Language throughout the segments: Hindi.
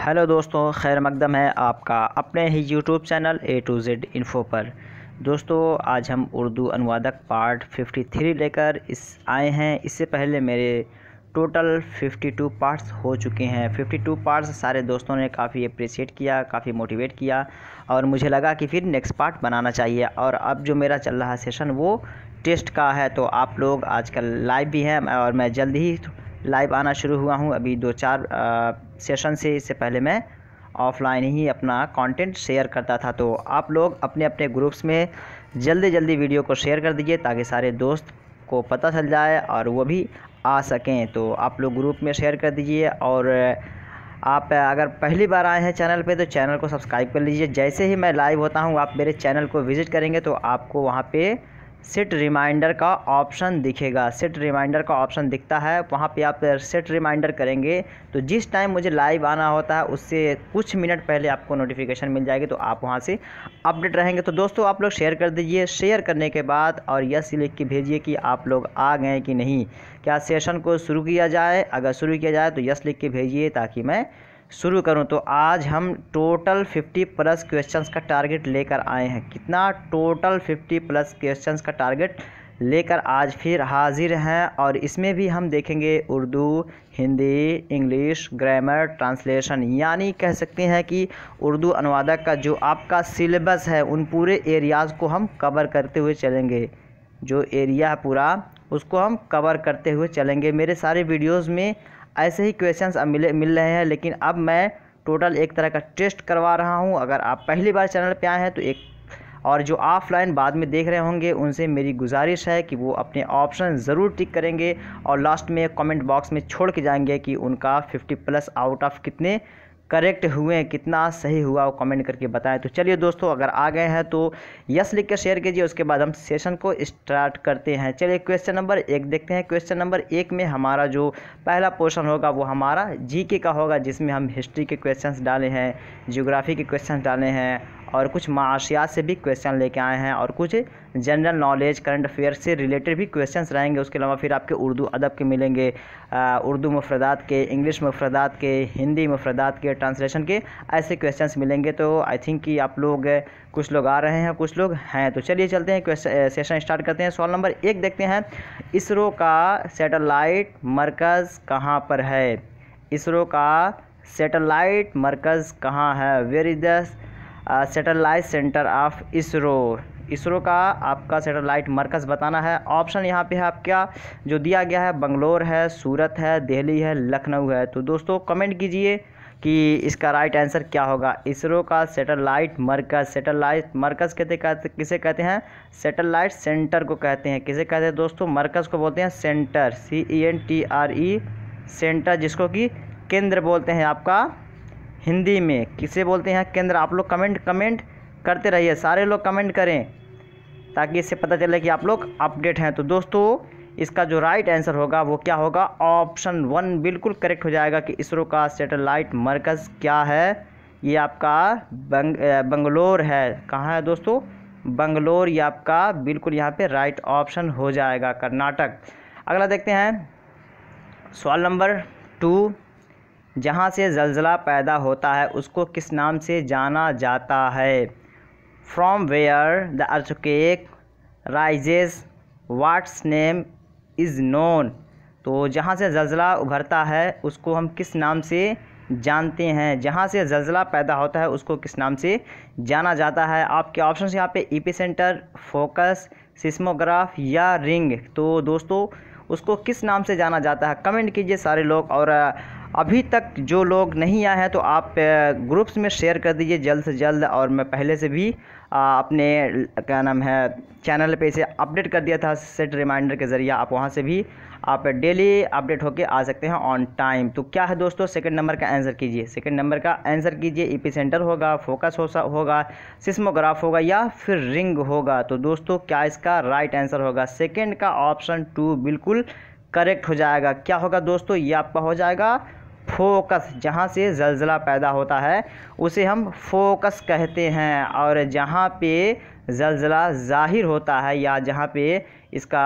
हेलो दोस्तों, खैर मकदम है आपका अपने ही YouTube channel A to Z info पर। दोस्तों आज हम उर्दू अनुवादक पार्ट 53 लेकर आए हैं। इससे पहले मेरे टोटल 52 पार्ट्स हो चुके हैं। 52 पार्ट्स सारे दोस्तों ने काफ़ी अप्रिशिएट किया, काफ़ी मोटिवेट किया और मुझे लगा कि फिर नेक्स्ट पार्ट बनाना चाहिए। और अब जो मेरा चल रहा सेशन वो टेस्ट का है, तो आप लोग आजकल लाइव भी हैं और मैं जल्द ही लाइव आना शुरू हुआ हूं। अभी 2-4 सेशन से इससे पहले मैं ऑफलाइन ही अपना कंटेंट शेयर करता था। तो आप लोग अपने अपने ग्रुप्स में जल्दी वीडियो को शेयर कर दीजिए ताकि सारे दोस्त को पता चल जाए और वो भी आ सकें। तो आप लोग ग्रुप में शेयर कर दीजिए। और आप अगर पहली बार आए हैं चैनल पे तो चैनल को सब्सक्राइब कर लीजिए। जैसे ही मैं लाइव होता हूँ आप मेरे चैनल को विज़िट करेंगे तो आपको वहाँ पे सेट रिमाइंडर का ऑप्शन दिखेगा। सेट रिमाइंडर का ऑप्शन दिखता है, वहाँ पे आप सेट रिमाइंडर करेंगे तो जिस टाइम मुझे लाइव आना होता है उससे कुछ मिनट पहले आपको नोटिफिकेशन मिल जाएगी, तो आप वहाँ से अपडेट रहेंगे। तो दोस्तों आप लोग शेयर कर दीजिए। शेयर करने के बाद और यस लिख के भेजिए कि आप लोग आ गए कि नहीं, क्या सेशन को शुरू किया जाए। अगर शुरू किया जाए तो यस लिख के भेजिए ताकि मैं शुरू करूं। तो आज हम टोटल 50+ क्वेश्चंस का टारगेट लेकर आए हैं। कितना? टोटल 50+ क्वेश्चंस का टारगेट लेकर आज फिर हाजिर हैं। और इसमें भी हम देखेंगे Urdu, Hindi, English, grammar, translation, यानी कह सकते हैं कि उर्दू अनुवादक का जो आपका सिलेबस है उन पूरे एरियाज़ को हम कवर करते हुए चलेंगे। जो एरिया है पूरा उसको हम कवर करते हुए चलेंगे। मेरे सारे वीडियोज़ में ऐसे ही क्वेश्चंस अब मिल रहे हैं, लेकिन अब मैं टोटल एक तरह का टेस्ट करवा रहा हूं। अगर आप पहली बार चैनल पे आए हैं तो और जो ऑफलाइन बाद में देख रहे होंगे उनसे मेरी गुजारिश है कि वो अपने ऑप्शन ज़रूर टिक करेंगे और लास्ट में कमेंट बॉक्स में छोड़ के जाएंगे कि उनका 50+ आउट ऑफ कितने करेक्ट हुए, कितना सही हुआ वो कमेंट करके बताएं। तो चलिए दोस्तों, अगर आ गए हैं तो यस लिख कर शेयर कीजिए। उसके बाद हम सेशन को स्टार्ट करते हैं। चलिए क्वेश्चन नंबर 1 देखते हैं। क्वेश्चन नंबर 1 में हमारा जो पहला पोर्शन होगा वो हमारा जीके का होगा, जिसमें हम हिस्ट्री के क्वेश्चंस डाले हैं, ज्योग्राफी के क्वेश्चंस डाले हैं और कुछ माशियात से भी क्वेश्चन लेके आए हैं और कुछ जनरल नॉलेज, करंट अफेयर से रिलेटेड भी क्वेश्चंस रहेंगे। उसके अलावा फिर आपके उर्दू अदब के मिलेंगे, उर्दू मुफरदात के, इंग्लिश मुफरदात के, हिंदी मुफरदात के, ट्रांसलेशन के, ऐसे क्वेश्चंस मिलेंगे। तो आई थिंक कि आप लोग कुछ लोग आ रहे हैं, कुछ लोग हैं। तो चलिए चलते हैं, सेशन स्टार्ट करते हैं। सवाल नंबर 1 देखते हैं। इसरो का सैटेलाइट मरकज़ कहाँ पर है? इसरो का सैटेलाइट मरकज़ कहाँ है? Where is the satellite centre of ISRO? ISRO का आपका सैटेलाइट मरकज़ बताना है। ऑप्शन यहाँ पे है आपका जो दिया गया है, बंगलोर है, सूरत है, दिल्ली है, लखनऊ है। तो दोस्तों कमेंट कीजिए कि इसका राइट आंसर क्या होगा। इसरो का सैटेलाइट मरकज़, सैटेलाइट मरकज़ किसे कहते हैं? सैटेलाइट सेंटर को कहते हैं। किसे कहते हैं दोस्तों? मरकज़ को बोलते हैं सेंटर, CENTRE, सेंटर, जिसको कि केंद्र बोलते हैं आपका हिंदी में। किसे बोलते हैं? केंद्र। आप लोग कमेंट करते रहिए, सारे लोग कमेंट करें ताकि इससे पता चले कि आप लोग अपडेट हैं। तो दोस्तों इसका जो राइट आंसर होगा वो क्या होगा? ऑप्शन 1 बिल्कुल करेक्ट हो जाएगा कि इसरो का सैटेलाइट मरकज़ क्या है? ये आपका बंगलोर है। कहाँ है दोस्तों? बंगलोर। ये आपका बिल्कुल यहाँ पे राइट ऑप्शन हो जाएगा, कर्नाटक। अगला देखते हैं सवाल नंबर 2। जहाँ से ज़लज़ला पैदा होता है उसको किस नाम से जाना जाता है? From where the earthquake rises what's name is known? तो जहाँ से ज़लज़ला उभरता है उसको हम किस नाम से जानते हैं? जहाँ से ज़लज़ला पैदा होता है उसको किस नाम से जाना जाता है? आपके ऑप्शन यहाँ पे एपिसेंटर, फोकस, सिस्मोग्राफ या रिंग। तो दोस्तों उसको किस नाम से जाना जाता है? कमेंट कीजिए सारे लोग। और अभी तक जो लोग नहीं आए हैं तो आप ग्रुप्स में शेयर कर दीजिए जल्द से जल्द। और मैं पहले से भी अपने क्या नाम है चैनल पे इसे अपडेट कर दिया था सेट रिमाइंडर के ज़रिए। आप वहां से भी आप डेली अपडेट होके आ सकते हैं ऑन टाइम। तो क्या है दोस्तों? सेकंड नंबर का आंसर कीजिए। सेकंड नंबर का आंसर कीजिए। एपिसेंटर होगा, फोकस होगा, सिस्मोग्राफ होगा या फिर रिंग होगा। तो दोस्तों क्या इसका राइट आंसर होगा? सेकंड का ऑप्शन 2 बिल्कुल करेक्ट हो जाएगा। क्या होगा दोस्तों? ये आपका हो जाएगा फोकस। जहाँ से ज़लज़ला पैदा होता है उसे हम फोकस कहते हैं। और जहाँ पे ज़लज़ला ज़ाहिर होता है या जहाँ पे इसका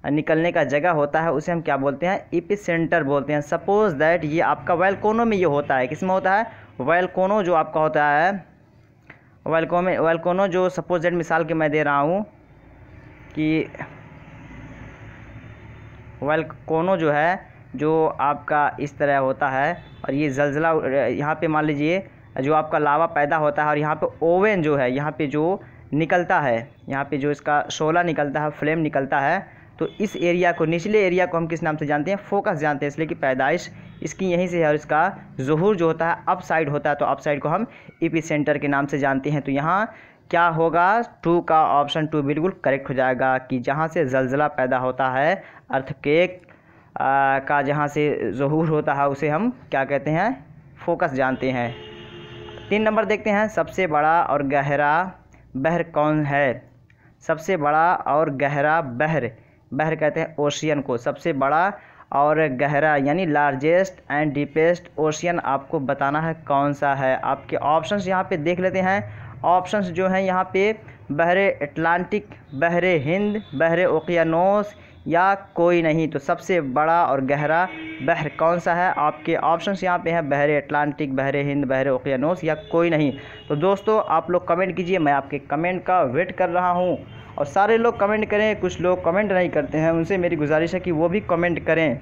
निकलने का जगह होता है उसे हम क्या बोलते हैं? एपिसेंटर बोलते हैं। सपोज़ दैट ये आपका वैल्कोनो में ये होता है। किस में होता है? वोल्केनो जो आपका होता है, वोल्केनो जो सपोज दैट मिसाल के मैं दे रहा हूँ कि वोल्केनो जो है जो आपका इस तरह होता है, और ये ज़लज़ला यहाँ पे मान लीजिए जो आपका लावा पैदा होता है, और यहाँ पे ओवन जो है यहाँ पे जो निकलता है, यहाँ पे जो इसका शोला निकलता है, फ्लेम निकलता है, तो इस एरिया को, निचले एरिया को हम किस नाम से जानते हैं? फोकस जानते हैं, इसलिए कि पैदाइश इसकी यहीं से है, और इसका ज़ुहूर जो होता है अप साइड होता है, तो अप साइड को हम एपिसेंटर के नाम से जानते हैं। तो यहाँ क्या होगा? 2 का ऑप्शन 2 बिल्कुल करेक्ट हो जाएगा कि जहाँ से ज़लज़ला पैदा होता है, अर्थक्वेक का जहाँ से ज़ुहूर होता है, उसे हम क्या कहते हैं? फोकस जानते हैं। 3 नंबर देखते हैं, सबसे बड़ा और गहरा बहर कौन है? सबसे बड़ा और गहरा बहर, बहर कहते हैं ओशियन को, सबसे बड़ा और गहरा यानी लार्जेस्ट एंड डीपेस्ट ओशियन आपको बताना है कौन सा है। आपके ऑप्शंस यहाँ पे देख लेते हैं। ऑप्शंस जो हैं यहाँ पे बहरे अटलांटिक, बहरे हिंद, बहरे ओकियानोस या कोई नहीं। तो सबसे बड़ा और गहरा बहर कौन सा है? आपके ऑप्शंस यहाँ पे हैं बहरे अटलांटिक, बहरे हिंद, बहरे ओकियानोस या कोई नहीं। तो दोस्तों आप लोग कमेंट कीजिए, मैं आपके कमेंट का वेट कर रहा हूँ, और सारे लोग कमेंट करें। कुछ लोग कमेंट नहीं करते हैं, उनसे मेरी गुजारिश है कि वो भी कमेंट करें,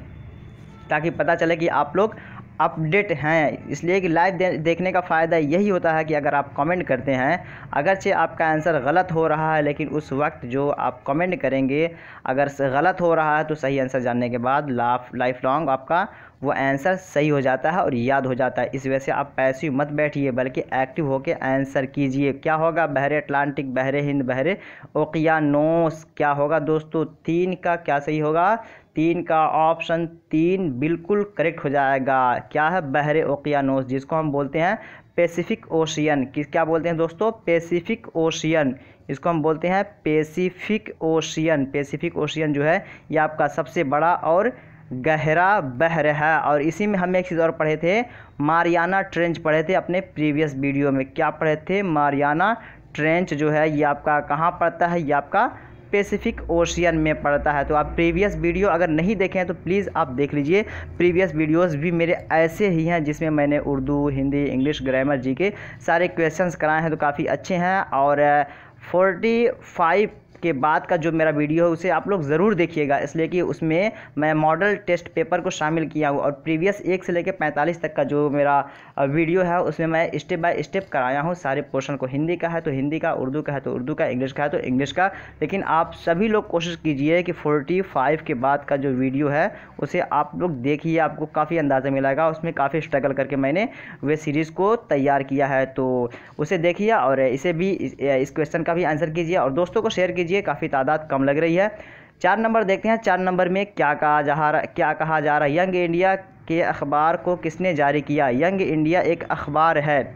ताकि पता चले कि आप लोग अपडेट हैं। इसलिए कि लाइव देखने का फ़ायदा यही होता है कि अगर आप कमेंट करते हैं, अगरचे आपका आंसर गलत हो रहा है, लेकिन उस वक्त जो आप कमेंट करेंगे अगर गलत हो रहा है तो सही आंसर जानने के बाद लाइफ लॉन्ग आपका वो आंसर सही हो जाता है और याद हो जाता है। इस वजह से आप पैसिव मत बैठिए, बल्कि एक्टिव होकर आंसर कीजिए। क्या होगा? बहरे अटलांटिक, बहरे हिंद, बहरे ओकियानोस। क्या होगा दोस्तों? 3 का क्या सही होगा? 3 का ऑप्शन 3 बिल्कुल करेक्ट हो जाएगा। क्या है? बहरे ओकियानोस, जिसको हम बोलते हैं पैसिफिक ओशियन। क्या बोलते हैं दोस्तों? पैसिफिक ओशियन, इसको हम बोलते हैं पैसिफिक ओशियन। पैसिफिक ओशियन जो है ये आपका सबसे बड़ा और गहरा बहर है। और इसी में हम एक चीज़ और पढ़े थे, मारियाना ट्रेंच पढ़े थे अपने प्रीवियस वीडियो में। क्या पढ़े थे? मारियाना ट्रेंच जो है ये आपका कहाँ पड़ता है? ये आपका पैसिफिक ओशियन में पड़ता है। तो आप प्रीवियस वीडियो अगर नहीं देखे हैं तो प्लीज़ आप देख लीजिए। प्रीवियस वीडियोस भी मेरे ऐसे ही हैं जिसमें मैंने Urdu, Hindi, English, grammar, GK सारे क्वेश्चंस कराए हैं, तो काफ़ी अच्छे हैं। और 45 के बाद का जो मेरा वीडियो है उसे आप लोग ज़रूर देखिएगा, इसलिए कि उसमें मैं मॉडल टेस्ट पेपर को शामिल किया हूँ। और प्रीवियस 1 से लेकर 45 तक का जो मेरा वीडियो है उसमें मैं स्टेप बाय स्टेप कराया हूँ सारे पोर्शन को। हिंदी का है तो हिंदी का, उर्दू का है तो उर्दू का, इंग्लिश का है तो इंग्लिश का। लेकिन आप सभी लोग कोशिश कीजिए कि 45 के बाद का जो वीडियो है उसे आप लोग देखिए, आपको काफ़ी अंदाज़ा मिलेगा। उसमें काफ़ी स्ट्रगल करके मैंने वे सीरीज़ को तैयार किया है, तो उसे देखिए और इसे भी, इस क्वेश्चन का भी आंसर कीजिए और दोस्तों को शेयर कीजिए। काफ़ी तादाद कम लग रही है। 4 नंबर देखते हैं। 4 नंबर में क्या कहा जा रहा है? यंग इंडिया के अखबार को किसने जारी किया? यंग इंडिया एक अखबार है।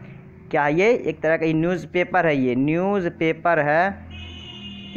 क्या ये एक तरह का न्यूज़पेपर है? ये न्यूज़पेपर है।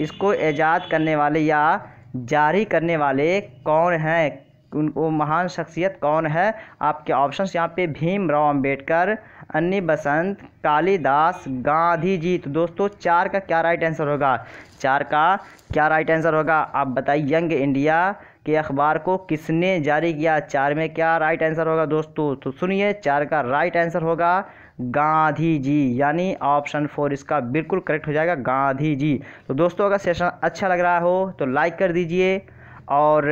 इसको ईजाद करने वाले या जारी करने वाले कौन हैं? वो महान शख्सियत कौन है? आपके ऑप्शंस यहाँ पे भीमराव अंबेडकर, अन्नी बसंत, कालिदास, गांधी जी। तो दोस्तों 4 का क्या राइट आंसर होगा? 4 का क्या राइट आंसर होगा? आप बताइए। यंग इंडिया के अखबार को किसने जारी किया? 4 में क्या राइट आंसर होगा दोस्तों? तो सुनिए, 4 का राइट आंसर होगा गांधी जी, यानी ऑप्शन 4 इसका बिल्कुल करेक्ट हो जाएगा, गांधी जी। तो दोस्तों अगर सेशन अच्छा लग रहा हो तो लाइक कर दीजिए, और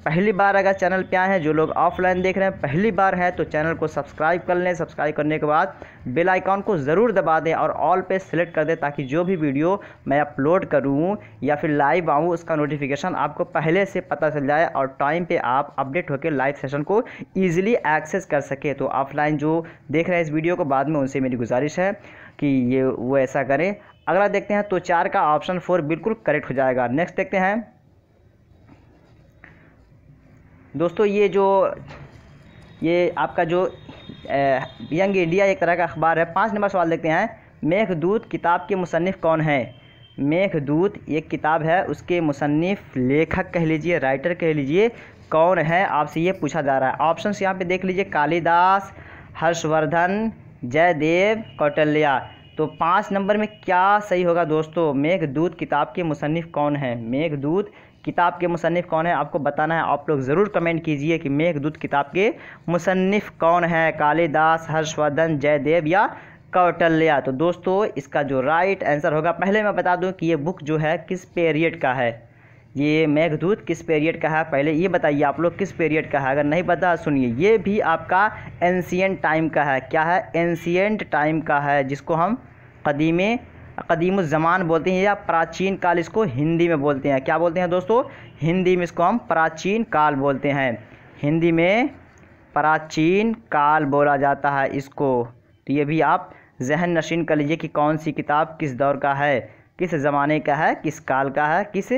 पहली बार अगर चैनल पे आए हैं, जो लोग ऑफलाइन देख रहे हैं पहली बार है, तो चैनल को सब्सक्राइब कर लें। सब्सक्राइब करने के बाद बेल आइकॉन को ज़रूर दबा दें और ऑल पे सिलेक्ट कर दें, ताकि जो भी वीडियो मैं अपलोड करूं या फिर लाइव आऊं उसका नोटिफिकेशन आपको पहले से पता चल जाए और टाइम पे आप अपडेट होकर लाइव सेशन को ईजिली एक्सेस कर सके। तो ऑफलाइन जो देख रहे हैं इस वीडियो को, बाद में उनसे मेरी गुजारिश है कि वो ऐसा करें। अगला देखते हैं, तो 4 का ऑप्शन 4 बिल्कुल करेक्ट हो जाएगा। नेक्स्ट देखते हैं दोस्तों, ये आपका जो यंग इंडिया एक तरह का अखबार है। 5 नंबर सवाल देखते हैं। मेघदूत किताब के मुसन्निफ़ कौन है? मेघदूत एक किताब है, उसके मुसन्निफ़, लेखक कह लीजिए, राइटर कह लीजिए, कौन है? आपसे ये पूछा जा रहा है। ऑप्शंस यहाँ पे देख लीजिए, कालिदास, हर्षवर्धन, जयदेव, कौटिल्य। तो 5 नंबर में क्या सही होगा दोस्तों? मेघदूत किताब के मुसन्निफ़ कौन है? मेघदूत किताब के मुसन्निफ़ कौन है आपको बताना है। आप लोग ज़रूर कमेंट कीजिए कि मेघदूत किताब के मुसन्निफ़ कौन है, कालिदास, हर्षवर्धन, जयदेव या कौटिल्य। तो दोस्तों इसका जो राइट आंसर होगा, पहले मैं बता दूं कि ये बुक जो है किस पीरियड का है, ये मेघदूत किस पीरियड का है, पहले ये बताइए आप लोग किस पीरियड का है। अगर नहीं पता सुनिए, ये भी आपका एंशिएंट टाइम का है। क्या है? एंशिएंट टाइम का है, जिसको हम कदीमुज़ ज़मान बोलते हैं या प्राचीन काल इसको हिंदी में बोलते हैं। क्या बोलते हैं दोस्तों? हिंदी में इसको हम प्राचीन काल बोलते हैं। हिंदी में प्राचीन काल बोला जाता है इसको। तो ये भी आप जहन नशीन कर लीजिए कि कौन सी किताब किस दौर का है, किस ज़माने का है, किस काल का है, किस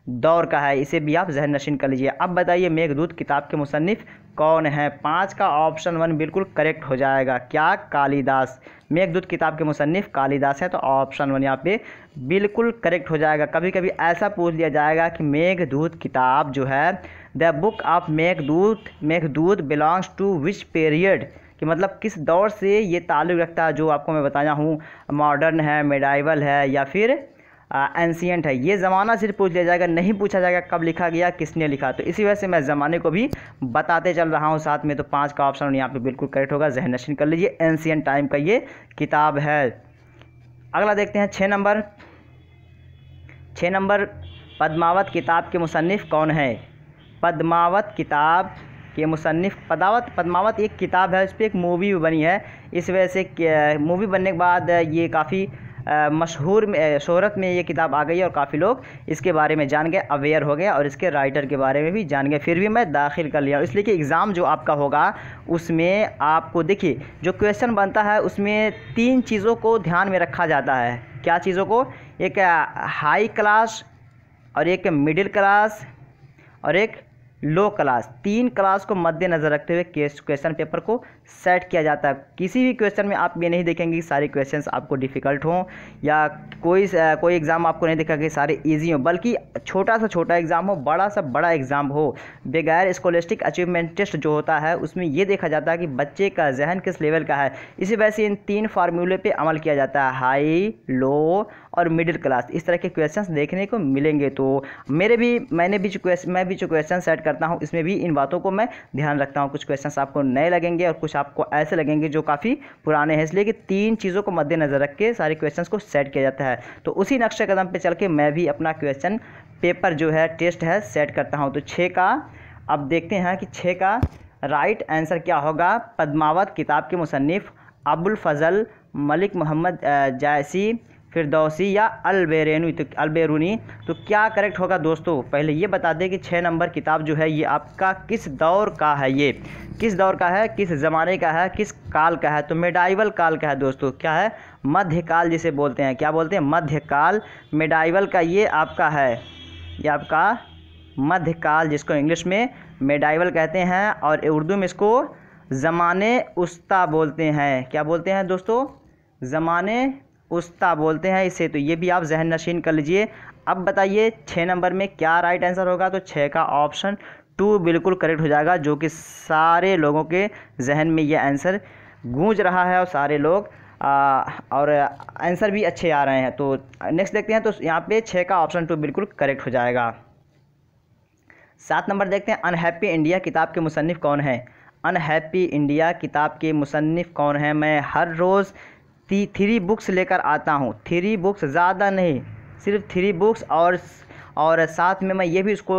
दौर का है, इसे भी आप जहन नशीन कर लीजिए। अब बताइए मेघदूत किताब के मुसन्निफ़ कौन है? 5 का ऑप्शन 1 बिल्कुल करेक्ट हो जाएगा। क्या? कालिदास। मेघदूत किताब के मुसन्निफ़ कालिदास है, तो ऑप्शन 1 यहाँ पे बिल्कुल करेक्ट हो जाएगा। कभी कभी ऐसा पूछ लिया जाएगा कि मेघदूत किताब जो है, the book of Meghdoot belongs to which period, कि मतलब किस दौर से ये ताल्लुक़ रखता है। जो आपको मैं बताया हूँ, मॉडर्न है, मेडाइवल है या फिर एंशिएंट है। ये ज़माना सिर्फ पूछ लिया जाएगा, नहीं पूछा जाएगा कब लिखा गया, किसने लिखा। तो इसी वजह से मैं ज़माने को भी बताते चल रहा हूँ साथ में। तो 5 का ऑप्शन यहाँ पे बिल्कुल करेक्ट होगा, जहन नशीन कर लीजिए। एंशिएंट टाइम का ये किताब है। अगला देखते हैं 6 नंबर। 6 नंबर, पद्मावत किताब के मुसन्निफ़ कौन है? पद्मावत किताब के मुसन्निफ़, पद्मावत एक किताब है, इस पर एक मूवी भी बनी है। इस वजह से मूवी बनने के बाद ये काफ़ी मशहूर में, शोहरत में ये किताब आ गई और काफ़ी लोग इसके बारे में जान गए, अवेयर हो गए और इसके राइटर के बारे में भी जान गए। फिर भी मैं दाखिल कर लिया, इसलिए कि एग्ज़ाम जो आपका होगा उसमें आपको देखिए जो क्वेश्चन बनता है उसमें 3 चीज़ों को ध्यान में रखा जाता है। क्या चीज़ों को? एक हाई क्लास और एक मिडिल क्लास और एक लो क्लास। 3 क्लास को मद्देनज़र रखते हुए क्वेश्चन पेपर को सेट किया जाता है। किसी भी क्वेश्चन में आप ये नहीं देखेंगे कि सारे क्वेश्चंस आपको डिफ़िकल्ट हों या कोई एग्ज़ाम आपको नहीं दिखेगा कि सारे इजी हों, बल्कि छोटा सा छोटा एग्ज़ाम हो, बड़ा सा बड़ा एग्ज़ाम हो। बगैर स्कॉलस्टिक अचीवमेंट टेस्ट जो होता है उसमें ये देखा जाता है कि बच्चे का जहन किस लेवल का है। इसी वजह से इन 3 फार्मूले पर अमल किया जाता है, हाई, लो और मिडिल क्लास। इस तरह के क्वेश्चंस देखने को मिलेंगे। तो मैं भी जो क्वेश्चन सेट करता हूं इसमें भी इन बातों को मैं ध्यान रखता हूं। कुछ क्वेश्चंस आपको नए लगेंगे और कुछ आपको ऐसे लगेंगे जो काफ़ी पुराने हैं, इसलिए कि 3 चीज़ों को मद्देनज़र रख के सारे क्वेश्चंस को सेट किया जाता है। तो उसी नक्शे कदम पे चल के मैं भी अपना क्वेश्चन पेपर जो है, टेस्ट है, सेट करता हूँ। तो 6 का अब देखते हैं कि 6 का राइट आंसर क्या होगा। पद्मावत किताब के मुसन्निफ़ अबुल फजल मलिक मोहम्मद जायसी, फिरदौसी या अलबेरूनी। तो क्या करेक्ट होगा दोस्तों? पहले ये बता दें कि 6 नंबर किताब जो है ये आपका किस दौर का है, ये किस दौर का है, किस ज़माने का है, किस काल का है। तो मेडाइवल काल का है दोस्तों। क्या है? मध्यकाल जिसे बोलते हैं। क्या बोलते हैं? मध्यकाल। मेडाइवल का ये आपका है, ये आपका मध्यकाल, जिसको इंग्लिश में मेडाइवल कहते हैं और उर्दू में इसको ज़माने उस्ता बोलते हैं। क्या बोलते हैं दोस्तों? ज़माने उस्ता बोलते हैं इसे। तो ये भी आप जहन नशीन कर लीजिए। अब बताइए 6 नंबर में क्या राइट आंसर होगा। तो 6 का ऑप्शन 2 बिल्कुल करेक्ट हो जाएगा, जो कि सारे लोगों के जहन में ये आंसर गूंज रहा है और सारे लोग और आंसर भी अच्छे आ रहे हैं। तो नेक्स्ट देखते हैं। तो यहाँ पे 6 का ऑप्शन 2 बिल्कुल करेक्ट हो जाएगा। 7 नंबर देखते हैं। अनहैप्पी इंडिया किताब के मुसन्निफ़ कौन है? अनहैप्पी इंडिया किताब के मुसन्निफ़ कौन है? मैं हर रोज़ 3 बुक्स लेकर आता हूँ। 3 बुक्स, ज़्यादा नहीं, सिर्फ 3 बुक्स और साथ में मैं ये भी उसको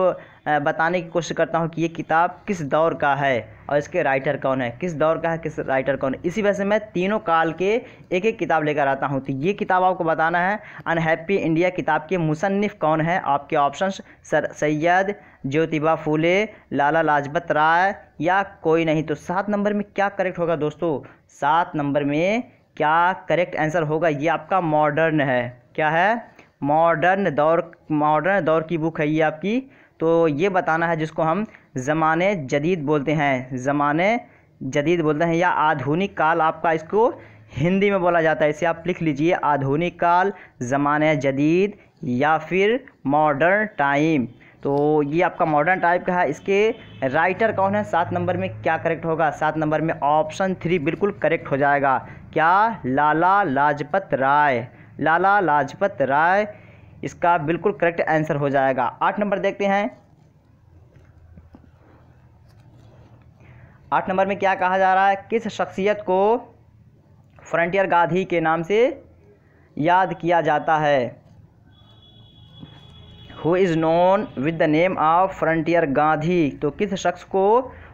बताने की कोशिश करता हूँ कि ये किताब किस दौर का है और इसके राइटर कौन है, किस दौर का है, किस राइटर कौन है। इसी वजह से मैं तीनों काल के एक एक किताब लेकर आता हूँ। तो ये किताब आपको बताना है। अनहैप्पी इंडिया किताब के मुसन्निफ़ कौन है? आपके ऑप्शंस सैयद ज्योतिबा फूले, लाला लाजपत राय या कोई नहीं। तो 7 नंबर में क्या करेक्ट होगा दोस्तों? 7 नंबर में क्या करेक्ट आंसर होगा? ये आपका मॉडर्न है। क्या है? मॉडर्न दौर की बुक है ये आपकी। तो ये बताना है, जिसको हम ज़माने जदीद बोलते हैं, ज़माने जदीद बोलते हैं या आधुनिक काल आपका इसको हिंदी में बोला जाता है। इसे आप लिख लीजिए, आधुनिक काल, ज़माने जदीद या फिर मॉडर्न टाइम। तो ये आपका मॉडर्न टाइप का है। इसके राइटर कौन है? 7 नंबर में क्या करेक्ट होगा? 7 नंबर में ऑप्शन 3 बिल्कुल करेक्ट हो जाएगा। क्या? लाला लाजपत राय। लाला लाजपत राय इसका बिल्कुल करेक्ट आंसर हो जाएगा। 8 नंबर देखते हैं। 8 नंबर में क्या कहा जा रहा है, किस शख्सियत को फ्रंटियर गांधी के नाम से याद किया जाता है। Who is known with the name of frontier Gandhi. तो किस शख्स को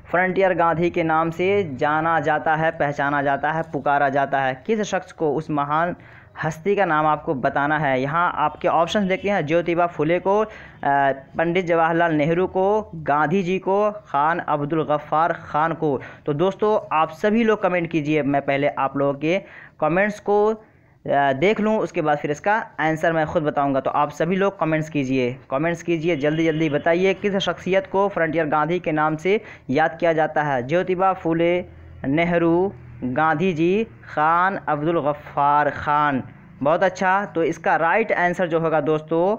फ्रंटियर गांधी के नाम से जाना जाता है, पहचाना जाता है, पुकारा जाता है। किस शख्स को, उस महान हस्ती का नाम आपको बताना है। यहाँ आपके ऑप्शंस देखते हैं, ज्योतिबा फुले को, पंडित जवाहरलाल नेहरू को, गांधी जी को, खान अब्दुल गफ्फार खान को। तो दोस्तों आप सभी लोग कमेंट कीजिए, मैं पहले आप लोगों के कमेंट्स को देख लूँ, उसके बाद फिर इसका आंसर मैं खुद बताऊंगा। तो आप सभी लोग कमेंट्स कीजिए, जल्दी जल्दी बताइए किस शख्सियत को फ्रंटियर गांधी के नाम से याद किया जाता है। ज्योतिबा फुले, नेहरू, गांधी जी, खान अब्दुल गफ्फार खान। बहुत अच्छा। तो इसका राइट आंसर जो होगा दोस्तों,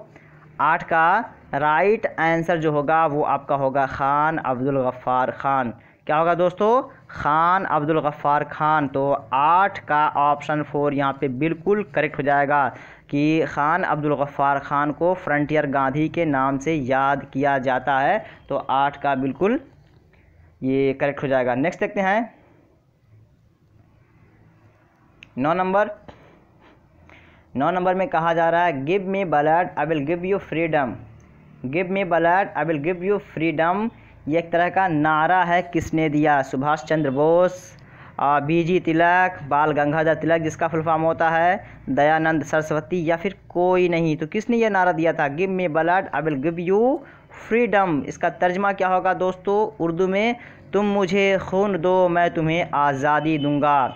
8 का राइट आंसर जो होगा वो आपका होगा खान अब्दुल गफ्फार खान। क्या होगा दोस्तों, खान अब्दुल गफ्फार खान। तो 8 का ऑप्शन 4 यहाँ पे बिल्कुल करेक्ट हो जाएगा कि खान अब्दुल गफ्फार खान को फ्रंटियर गांधी के नाम से याद किया जाता है। तो 8 का बिल्कुल ये करेक्ट हो जाएगा। नेक्स्ट देखते हैं 9 नंबर। 9 नंबर में कहा जा रहा है, give me blood I will give you freedom. Give me blood I will give you freedom, ये एक तरह का नारा है, किसने दिया। सुभाष चंद्र बोस, बीजी तिलक, बाल गंगाधर तिलक जिसका फुल फॉर्म होता है, दयानंद सरस्वती, या फिर कोई नहीं। तो किसने ये नारा दिया था, give me blood I will give you freedom. इसका तर्जमा क्या होगा दोस्तों उर्दू में, तुम मुझे खून दो मैं तुम्हें आज़ादी दूंगा।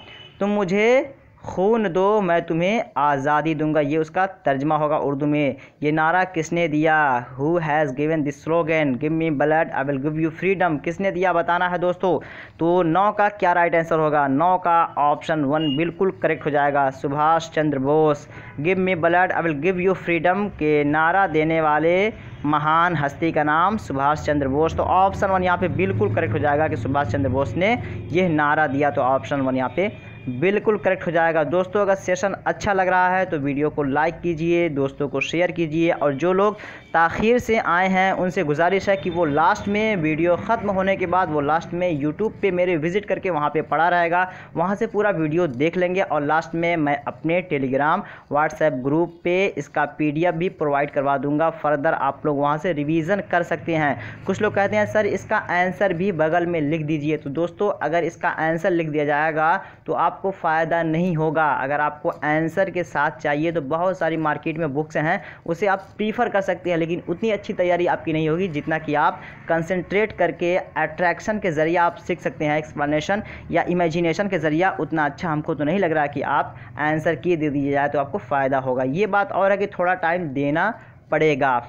तुम मुझे खून दो मैं तुम्हें आज़ादी दूंगा, ये उसका तर्जमा होगा उर्दू में। ये नारा किसने दिया, who has given this slogan give me blood I will give you freedom, किसने दिया बताना है दोस्तों। तो 9 का क्या राइट आंसर होगा, 9 का ऑप्शन 1 बिल्कुल करेक्ट हो जाएगा, Subhash Chandra Bose. Give me blood I will give you freedom के नारा देने वाले महान हस्ती का नाम सुभाष चंद्र बोस। तो ऑप्शन 1 यहाँ पे बिल्कुल करेक्ट हो जाएगा कि सुभाष चंद्र बोस ने यह नारा दिया। तो ऑप्शन 1 यहाँ पे बिल्कुल करेक्ट हो जाएगा। दोस्तों अगर सेशन अच्छा लग रहा है तो वीडियो को लाइक कीजिए, दोस्तों को शेयर कीजिए, और जो लोग ताख़ीर से आए हैं उनसे गुजारिश है कि वो लास्ट में वीडियो ख़त्म होने के बाद वो लास्ट में यूट्यूब पे मेरे विज़िट करके वहाँ पे पड़ा रहेगा, वहाँ से पूरा वीडियो देख लेंगे। और लास्ट में मैं अपने टेलीग्राम व्हाट्सएप ग्रुप पे इसका PDF भी प्रोवाइड करवा दूँगा, फ़र्दर आप लोग वहाँ से रिवीज़न कर सकते हैं। कुछ लोग कहते हैं सर इसका आंसर भी बगल में लिख दीजिए। तो दोस्तों अगर इसका आंसर लिख दिया जाएगा तो आपको फ़ायदा नहीं होगा। अगर आपको आंसर के साथ चाहिए तो बहुत सारी मार्केट में बुक्स हैं, उसे आप प्रीफर कर सकते हैं, लेकिन उतनी अच्छी तैयारी आपकी नहीं होगी जितना कि आप कंसंट्रेट करके अट्रैक्शन के ज़रिए आप सीख सकते हैं, एक्सप्लेनेशन या इमेजिनेशन के ज़रिए। उतना अच्छा हमको तो नहीं लग रहा कि आप आंसर की दे दिया जाए तो आपको फ़ायदा होगा। ये बात और है कि थोड़ा टाइम देना पड़ेगा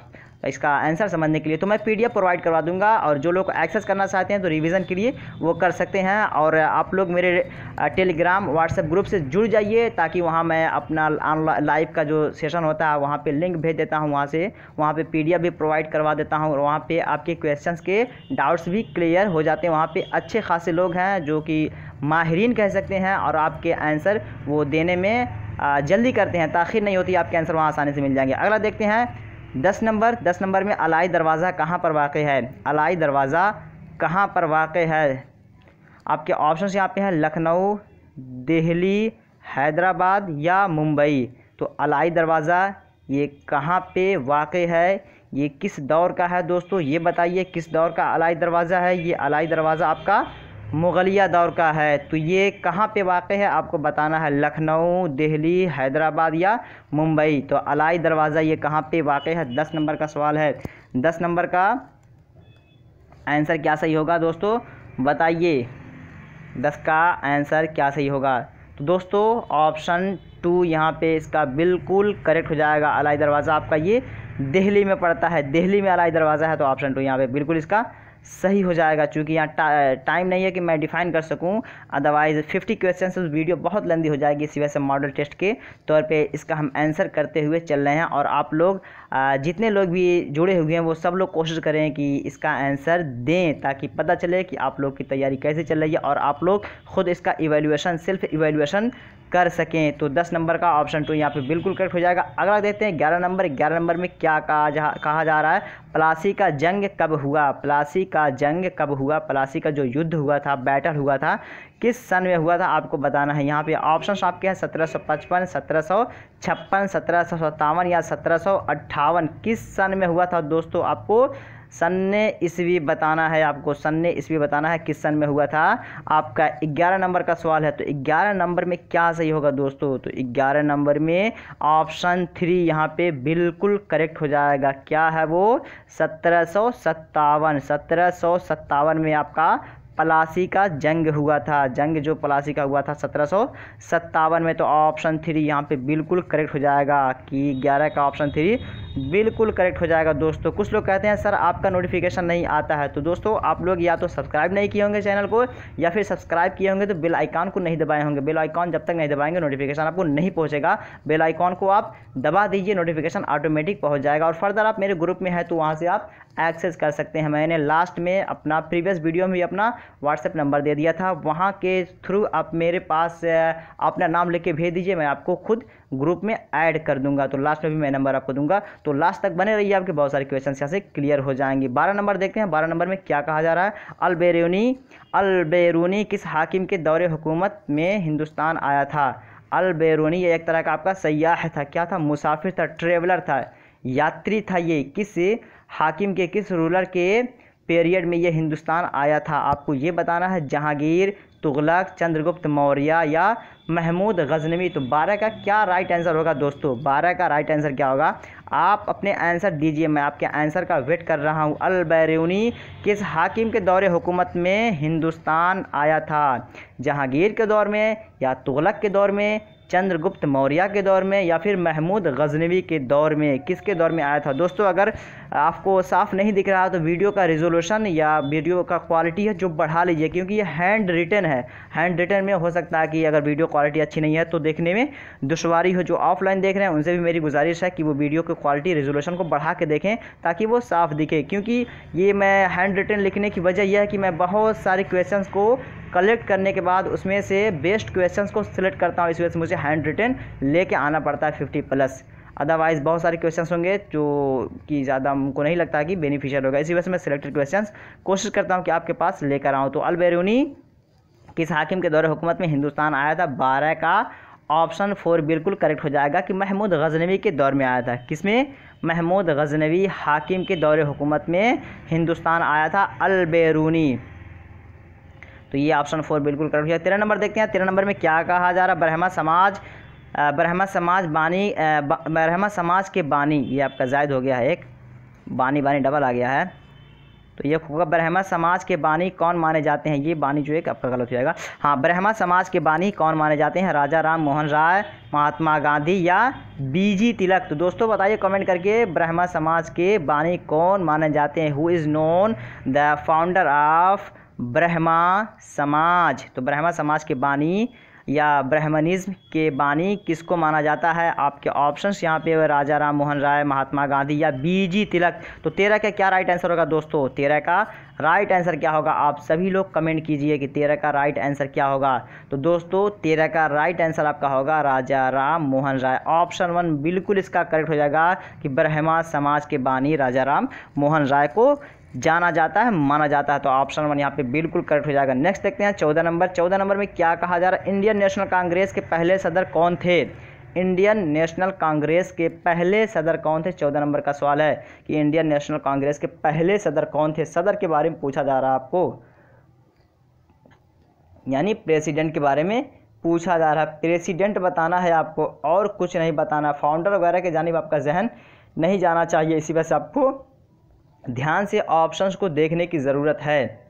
इसका आंसर समझने के लिए। तो मैं PDF प्रोवाइड करवा दूंगा, और जो लोग एक्सेस करना चाहते हैं तो रिवीजन के लिए वो कर सकते हैं। और आप लोग मेरे टेलीग्राम व्हाट्सएप ग्रुप से जुड़ जाइए, ताकि वहाँ मैं अपना लाइव का जो सेशन होता है वहाँ पे लिंक भेज देता हूँ, वहाँ पे PDF भी प्रोवाइड करवा देता हूँ, और वहाँ पे आपके क्वेश्चंस के डाउट्स भी क्लियर हो जाते हैं। वहाँ पे अच्छे खासे लोग हैं जो कि माहिरीन कह सकते हैं, और आपके आंसर वो देने में जल्दी करते हैं, ताख़ीर नहीं होती, आपके आंसर वहाँ आसानी से मिल जाएंगे। अगला देखते हैं 10 नंबर। 10 नंबर में अलाई दरवाज़ा कहाँ पर वाक़ है। अलाई दरवाज़ा कहाँ पर वाक़ है। आपके ऑप्शंस यहाँ पे हैं, लखनऊ, दिल्ली, हैदराबाद या मुंबई। तो अलाई दरवाज़ा ये कहाँ पे वाक़ है, ये किस दौर का है दोस्तों, ये बताइए किस दौर का अलाई दरवाज़ा है। ये अलाई दरवाज़ा आपका मुग़लिया दौर का है। तो ये कहाँ पे वाक़ है आपको बताना है, लखनऊ, दिल्ली, हैदराबाद या मुंबई। तो अलाई दरवाज़ा ये कहाँ पे वाक़ है, 10 नंबर का सवाल है। 10 नंबर का आंसर क्या सही होगा दोस्तों बताइए, 10 का आंसर क्या सही होगा। तो दोस्तों ऑप्शन 2 यहाँ पे इसका बिल्कुल करेक्ट हो जाएगा। अलाई दरवाज़ा आपका ये दिल्ली में पड़ता है, दिल्ली में अलाई दरवाज़ा है। तो ऑप्शन 2 यहाँ पे बिल्कुल इसका सही हो जाएगा। चूँकि यहाँ टाइम नहीं है कि मैं डिफ़ाइन कर सकूँ, अदरवाइज़ 50 क्वेश्चन से वीडियो बहुत लंबी हो जाएगी। इसी वजह से मॉडल टेस्ट के तौर पे इसका हम आंसर करते हुए चल रहे हैं। और आप लोग जितने लोग भी जुड़े हुए हैं वो सब लोग कोशिश करें कि इसका आंसर दें, ताकि पता चले कि आप लोग की तैयारी कैसे चल रही है, और आप लोग ख़ुद इसका इवैल्यूएशन, सेल्फ इवैल्यूएशन कर सकें। तो 10 नंबर का ऑप्शन 2 यहाँ पे बिल्कुल करेक्ट हो जाएगा। अगला देखते हैं 11 नंबर। 11 नंबर में क्या कहा जा रहा है, प्लासी का जंग कब हुआ, प्लासी का जंग कब हुआ, प्लासी का जो युद्ध हुआ था, बैटल हुआ था, किस सन में हुआ था, आपको बताना है। यहाँ पे ऑप्शंस आपके हैं 1755, 1756, 1757 या 1758। किस सन में हुआ था दोस्तों, आपको सन्ने ईस्वी बताना है, आपको सन्ने ईस्वी बताना है किस सन में हुआ था। आपका 11 नंबर का सवाल है, तो 11 नंबर में क्या सही होगा दोस्तों, तो 11 नंबर में ऑप्शन 3 यहाँ पे बिल्कुल करेक्ट हो जाएगा। क्या है वो, 1757। 1757 में आपका प्लासी का जंग हुआ था, जंग जो प्लासी का हुआ था 1757 में। तो ऑप्शन 3 यहाँ पे बिल्कुल करेक्ट हो जाएगा कि 11 का ऑप्शन 3 बिल्कुल करेक्ट हो जाएगा दोस्तों। कुछ लोग कहते हैं सर आपका नोटिफिकेशन नहीं आता है, तो दोस्तों आप लोग या तो सब्सक्राइब नहीं किए होंगे चैनल को, या फिर सब्सक्राइब किए होंगे तो बेल आइकॉन को नहीं दबाए होंगे। बेल आइकॉन जब तक नहीं दबाएंगे नोटिफिकेशन आपको नहीं पहुँचेगा। बेल आइकॉन को आप दबा दीजिए, नोटिफिकेशन ऑटोमेटिक पहुँच जाएगा। और फर्दर आप मेरे ग्रुप में है तो वहाँ से आप एक्सेस कर सकते हैं। मैंने लास्ट में अपना प्रीवियस वीडियो में भी अपना व्हाट्सएप नंबर दे दिया था, वहाँ के थ्रू आप मेरे पास अपना नाम लिख के भेज दीजिए, मैं आपको खुद ग्रुप में ऐड कर दूंगा। तो लास्ट में भी मैं नंबर आपको दूंगा, तो लास्ट तक बने रहिए, आपके बहुत सारे क्वेश्चन यहाँ से क्लियर हो जाएंगे। 12 नंबर देखते हैं। 12 नंबर में क्या कहा जा रहा है, अल-बेरूनी किस हाकिम के दौरे हुकूमत में हिंदुस्तान आया था। अल-बेरूनी ये एक तरह का आपका सयाह था, क्या था, मुसाफिर था, ट्रेवलर था, यात्री था। ये किस हाकिम के, किस रूलर के पीरियड में ये हिंदुस्तान आया था, आपको ये बताना है। जहांगीर, तुगलक, चंद्रगुप्त मौर्य या महमूद गजनवी। तो 12 का क्या राइट आंसर होगा दोस्तों, 12 का राइट आंसर क्या होगा, आप अपने आंसर दीजिए, मैं आपके आंसर का वेट कर रहा हूँ। अल-बेरूनी किस हाकिम के दौरे हुकूमत में हिंदुस्तान आया था, जहांगीर के दौर में या तुगलक के दौर में, चंद्रगुप्त मौर्य के दौर में या फिर महमूद गजनवी के दौर में, किसके दौर में आया था। दोस्तों अगर आपको साफ नहीं दिख रहा तो वीडियो का रिजोल्यूशन या वीडियो का क्वालिटी है जो बढ़ा लीजिए, क्योंकि ये हैंड रिटन है। हैंड रिटन में हो सकता है कि अगर वीडियो क्वालिटी अच्छी नहीं है तो देखने में दुश्वारी हो। जो ऑफलाइन देख रहे हैं उनसे भी मेरी गुजारिश है कि वो वीडियो की क्वालिटी रिजोल्यूशन को बढ़ा के देखें ताकि वो साफ दिखे, क्योंकि ये मैं हैंड रिटन लिखने की वजह यह है कि मैं बहुत सारे क्वेश्चंस को कलेक्ट करने के बाद उसमें से बेस्ट क्वेश्चंस को सिलेक्ट करता हूँ, इस वजह से मुझे हैंड रिटन लेके आना पड़ता है 50+। अदरवाइज़ बहुत सारे क्वेश्चंस होंगे जो कि ज़्यादा हमको नहीं लगता कि बेनिफिशियल होगा, इसी वजह से मैं सिलेक्टेड क्वेश्चंस कोशिश करता हूँ कि आपके पास लेकर आऊँ। तो अल-बेरूनी किस हाकिम के दौरे हुकूमत में हिंदुस्तान आया था, 12 का ऑप्शन 4 बिल्कुल करेक्ट हो जाएगा कि महमूद गजनवी के दौर में आया था। किसमें, महमूद गजनवी हाकिम के दौरे हुकूमत में हिंदुस्तान आया था अल-बेरूनी। तो ये ऑप्शन 4 बिल्कुल करेक्ट है। 13 नंबर देखते हैं। 13 नंबर में क्या कहा जा रहा है, ब्रह्मा समाज के बानी, ये आपका जायद हो गया है, एक बानी डबल आ गया है, तो ये होगा ब्रह्मा समाज के बानी कौन माने जाते हैं। ये बानी जो एक आपका गलत हो जाएगा। हाँ, ब्रह्मा समाज के बानी कौन माने जाते हैं, राजा राम मोहन राय, महात्मा गांधी या बीजी तिलक। तो दोस्तों बताइए कमेंट करके, ब्रह्मा समाज के बानी कौन माने जाते हैं, who is known the founder of Brahma समाज। तो ब्रह्मा समाज के बानी या ब्राह्मणिज्म के बानी किसको माना जाता है, आपके ऑप्शंस यहाँ पे राजा राम मोहन राय, महात्मा गांधी या बीजी तिलक। तो 13 का क्या राइट आंसर होगा दोस्तों, 13 का राइट आंसर क्या होगा, आप सभी लोग कमेंट कीजिए कि 13 का राइट आंसर क्या होगा। तो दोस्तों 13 का राइट आंसर आपका होगा राजा राम मोहन राय। ऑप्शन 1 बिल्कुल इसका करेक्ट हो जाएगा कि ब्रह्मा समाज के बानी राजा राम मोहन राय को जाना जाता है, माना जाता है। तो ऑप्शन 1 यहाँ पे बिल्कुल करेक्ट हो जाएगा। नेक्स्ट देखते हैं 14 नंबर। 14 नंबर में क्या कहा जा रहा है, इंडियन नेशनल कांग्रेस के पहले सदर कौन थे, इंडियन नेशनल कांग्रेस के पहले सदर कौन थे। 14 नंबर का सवाल है कि इंडियन नेशनल कांग्रेस के पहले सदर कौन थे। सदर के बारे में पूछा जा रहा है आपको, यानी प्रेसिडेंट के बारे में पूछा जा रहा है। प्रेसिडेंट बताना है आपको और कुछ नहीं बताना, फाउंडर वगैरह के जानिब आपका जहन नहीं जाना चाहिए। इसी वजह से आपको ध्यान से ऑप्शंस को देखने की ज़रूरत है।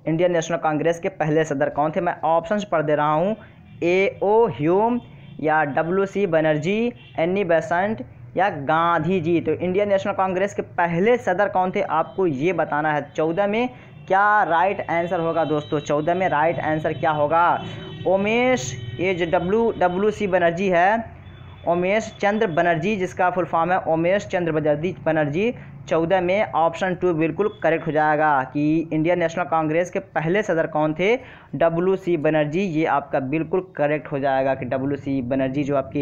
इंडियन नेशनल कांग्रेस के पहले सदर कौन थे, मैं ऑप्शंस पढ़ दे रहा हूँ, A.O. ह्यूम या W.C. बनर्जी, एनी बेसेंट या गांधी जी। तो इंडियन नेशनल कांग्रेस के पहले सदर कौन थे, आपको ये बताना है। 14 में क्या राइट आंसर होगा दोस्तों, 14 में राइट आंसर क्या होगा, उमेश, ये जो W.C. बनर्जी है, उमेश चंद्र बनर्जी, जिसका फुल फॉर्म है उमेश चंद्र बनर्जी, 2014 में ऑप्शन 2 बिल्कुल करेक्ट हो जाएगा कि इंडियन नेशनल कांग्रेस के पहले सदर कौन थे, डब्ल्यू.सी. बनर्जी। ये आपका बिल्कुल करेक्ट हो जाएगा कि डब्ल्यू.सी. बनर्जी जो आपके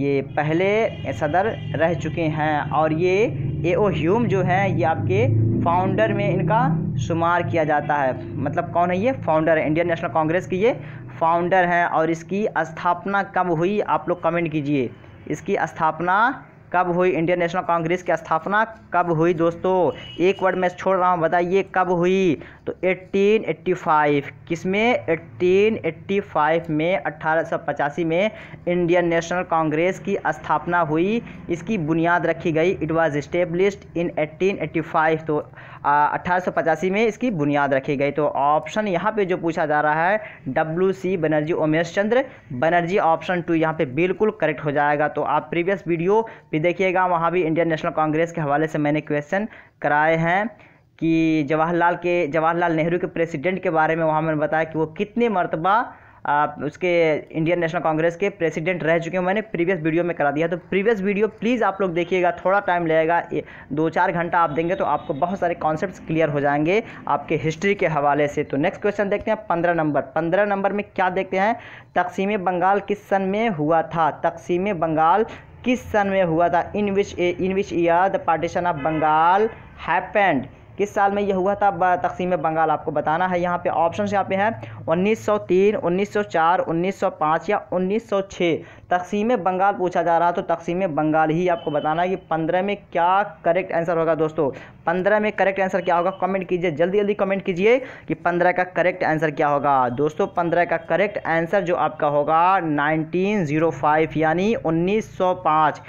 ये पहले सदर रह चुके हैं। और ये ए.ओ. ह्यूम जो है ये आपके फाउंडर में इनका शुमार किया जाता है। मतलब कौन है ये, फाउंडर है इंडियन नेशनल कांग्रेस की, ये फाउंडर हैं। और इसकी स्थापना कब हुई आप लोग कमेंट कीजिए, इसकी स्थापना कब हुई, इंडियन नेशनल कांग्रेस की स्थापना कब हुई दोस्तों। एक वर्ड मैं छोड़ रहा हूँ, बताइए कब हुई। तो 1885, किसमें, 1885 में, 1885 में इंडियन नेशनल कांग्रेस की स्थापना हुई, इसकी बुनियाद रखी गई। इट वाज एस्टेब्लिश्ड इन 1885, तो 1885 में इसकी बुनियाद रखी गई। तो ऑप्शन यहाँ पे जो पूछा जा रहा है डब्ल्यू.सी. बनर्जी, उमेश चंद्र बनर्जी, ऑप्शन 2 यहाँ पे बिल्कुल करेक्ट हो जाएगा। तो आप प्रीवियस वीडियो भी देखिएगा, वहाँ भी इंडियन नेशनल कांग्रेस के हवाले से मैंने क्वेश्चन कराए हैं कि जवाहरलाल नेहरू के प्रेसिडेंट के बारे में। वहाँ मैंने बताया कि वो कितने मरतबा उसके इंडियन नेशनल कांग्रेस के प्रेसिडेंट रह चुके हैं, मैंने प्रीवियस वीडियो में करा दिया। तो प्रीवियस वीडियो प्लीज़ आप लोग देखिएगा, थोड़ा टाइम लगेगा, 2-4 घंटा आप देंगे तो आपको बहुत सारे कॉन्सेप्ट्स क्लियर हो जाएंगे आपके हिस्ट्री के हवाले से। तो नेक्स्ट क्वेश्चन देखते हैं 15 नंबर। 15 नंबर में क्या देखते हैं, तकसीम बंगाल किस सन में हुआ था, तकसीम बंगाल किस सन में हुआ था, in which year the partition of Bengal happened, किस साल में यह हुआ था तकसीम बंगाल, आपको बताना है। यहाँ पे ऑप्शन यहाँ पे है 1903, 1904, 1905 या 1906। तकसीम बंगाल पूछा जा रहा तो तकसीम बंगाल ही आपको बताना है कि 15 में क्या करेक्ट आंसर होगा दोस्तों। 15 में करेक्ट आंसर क्या होगा, कमेंट कीजिए, जल्दी जल्दी कमेंट कीजिए कि 15 का करेक्ट आंसर क्या होगा दोस्तों। 15 का करेक्ट आंसर जो आपका होगा 1905 यानी 1905।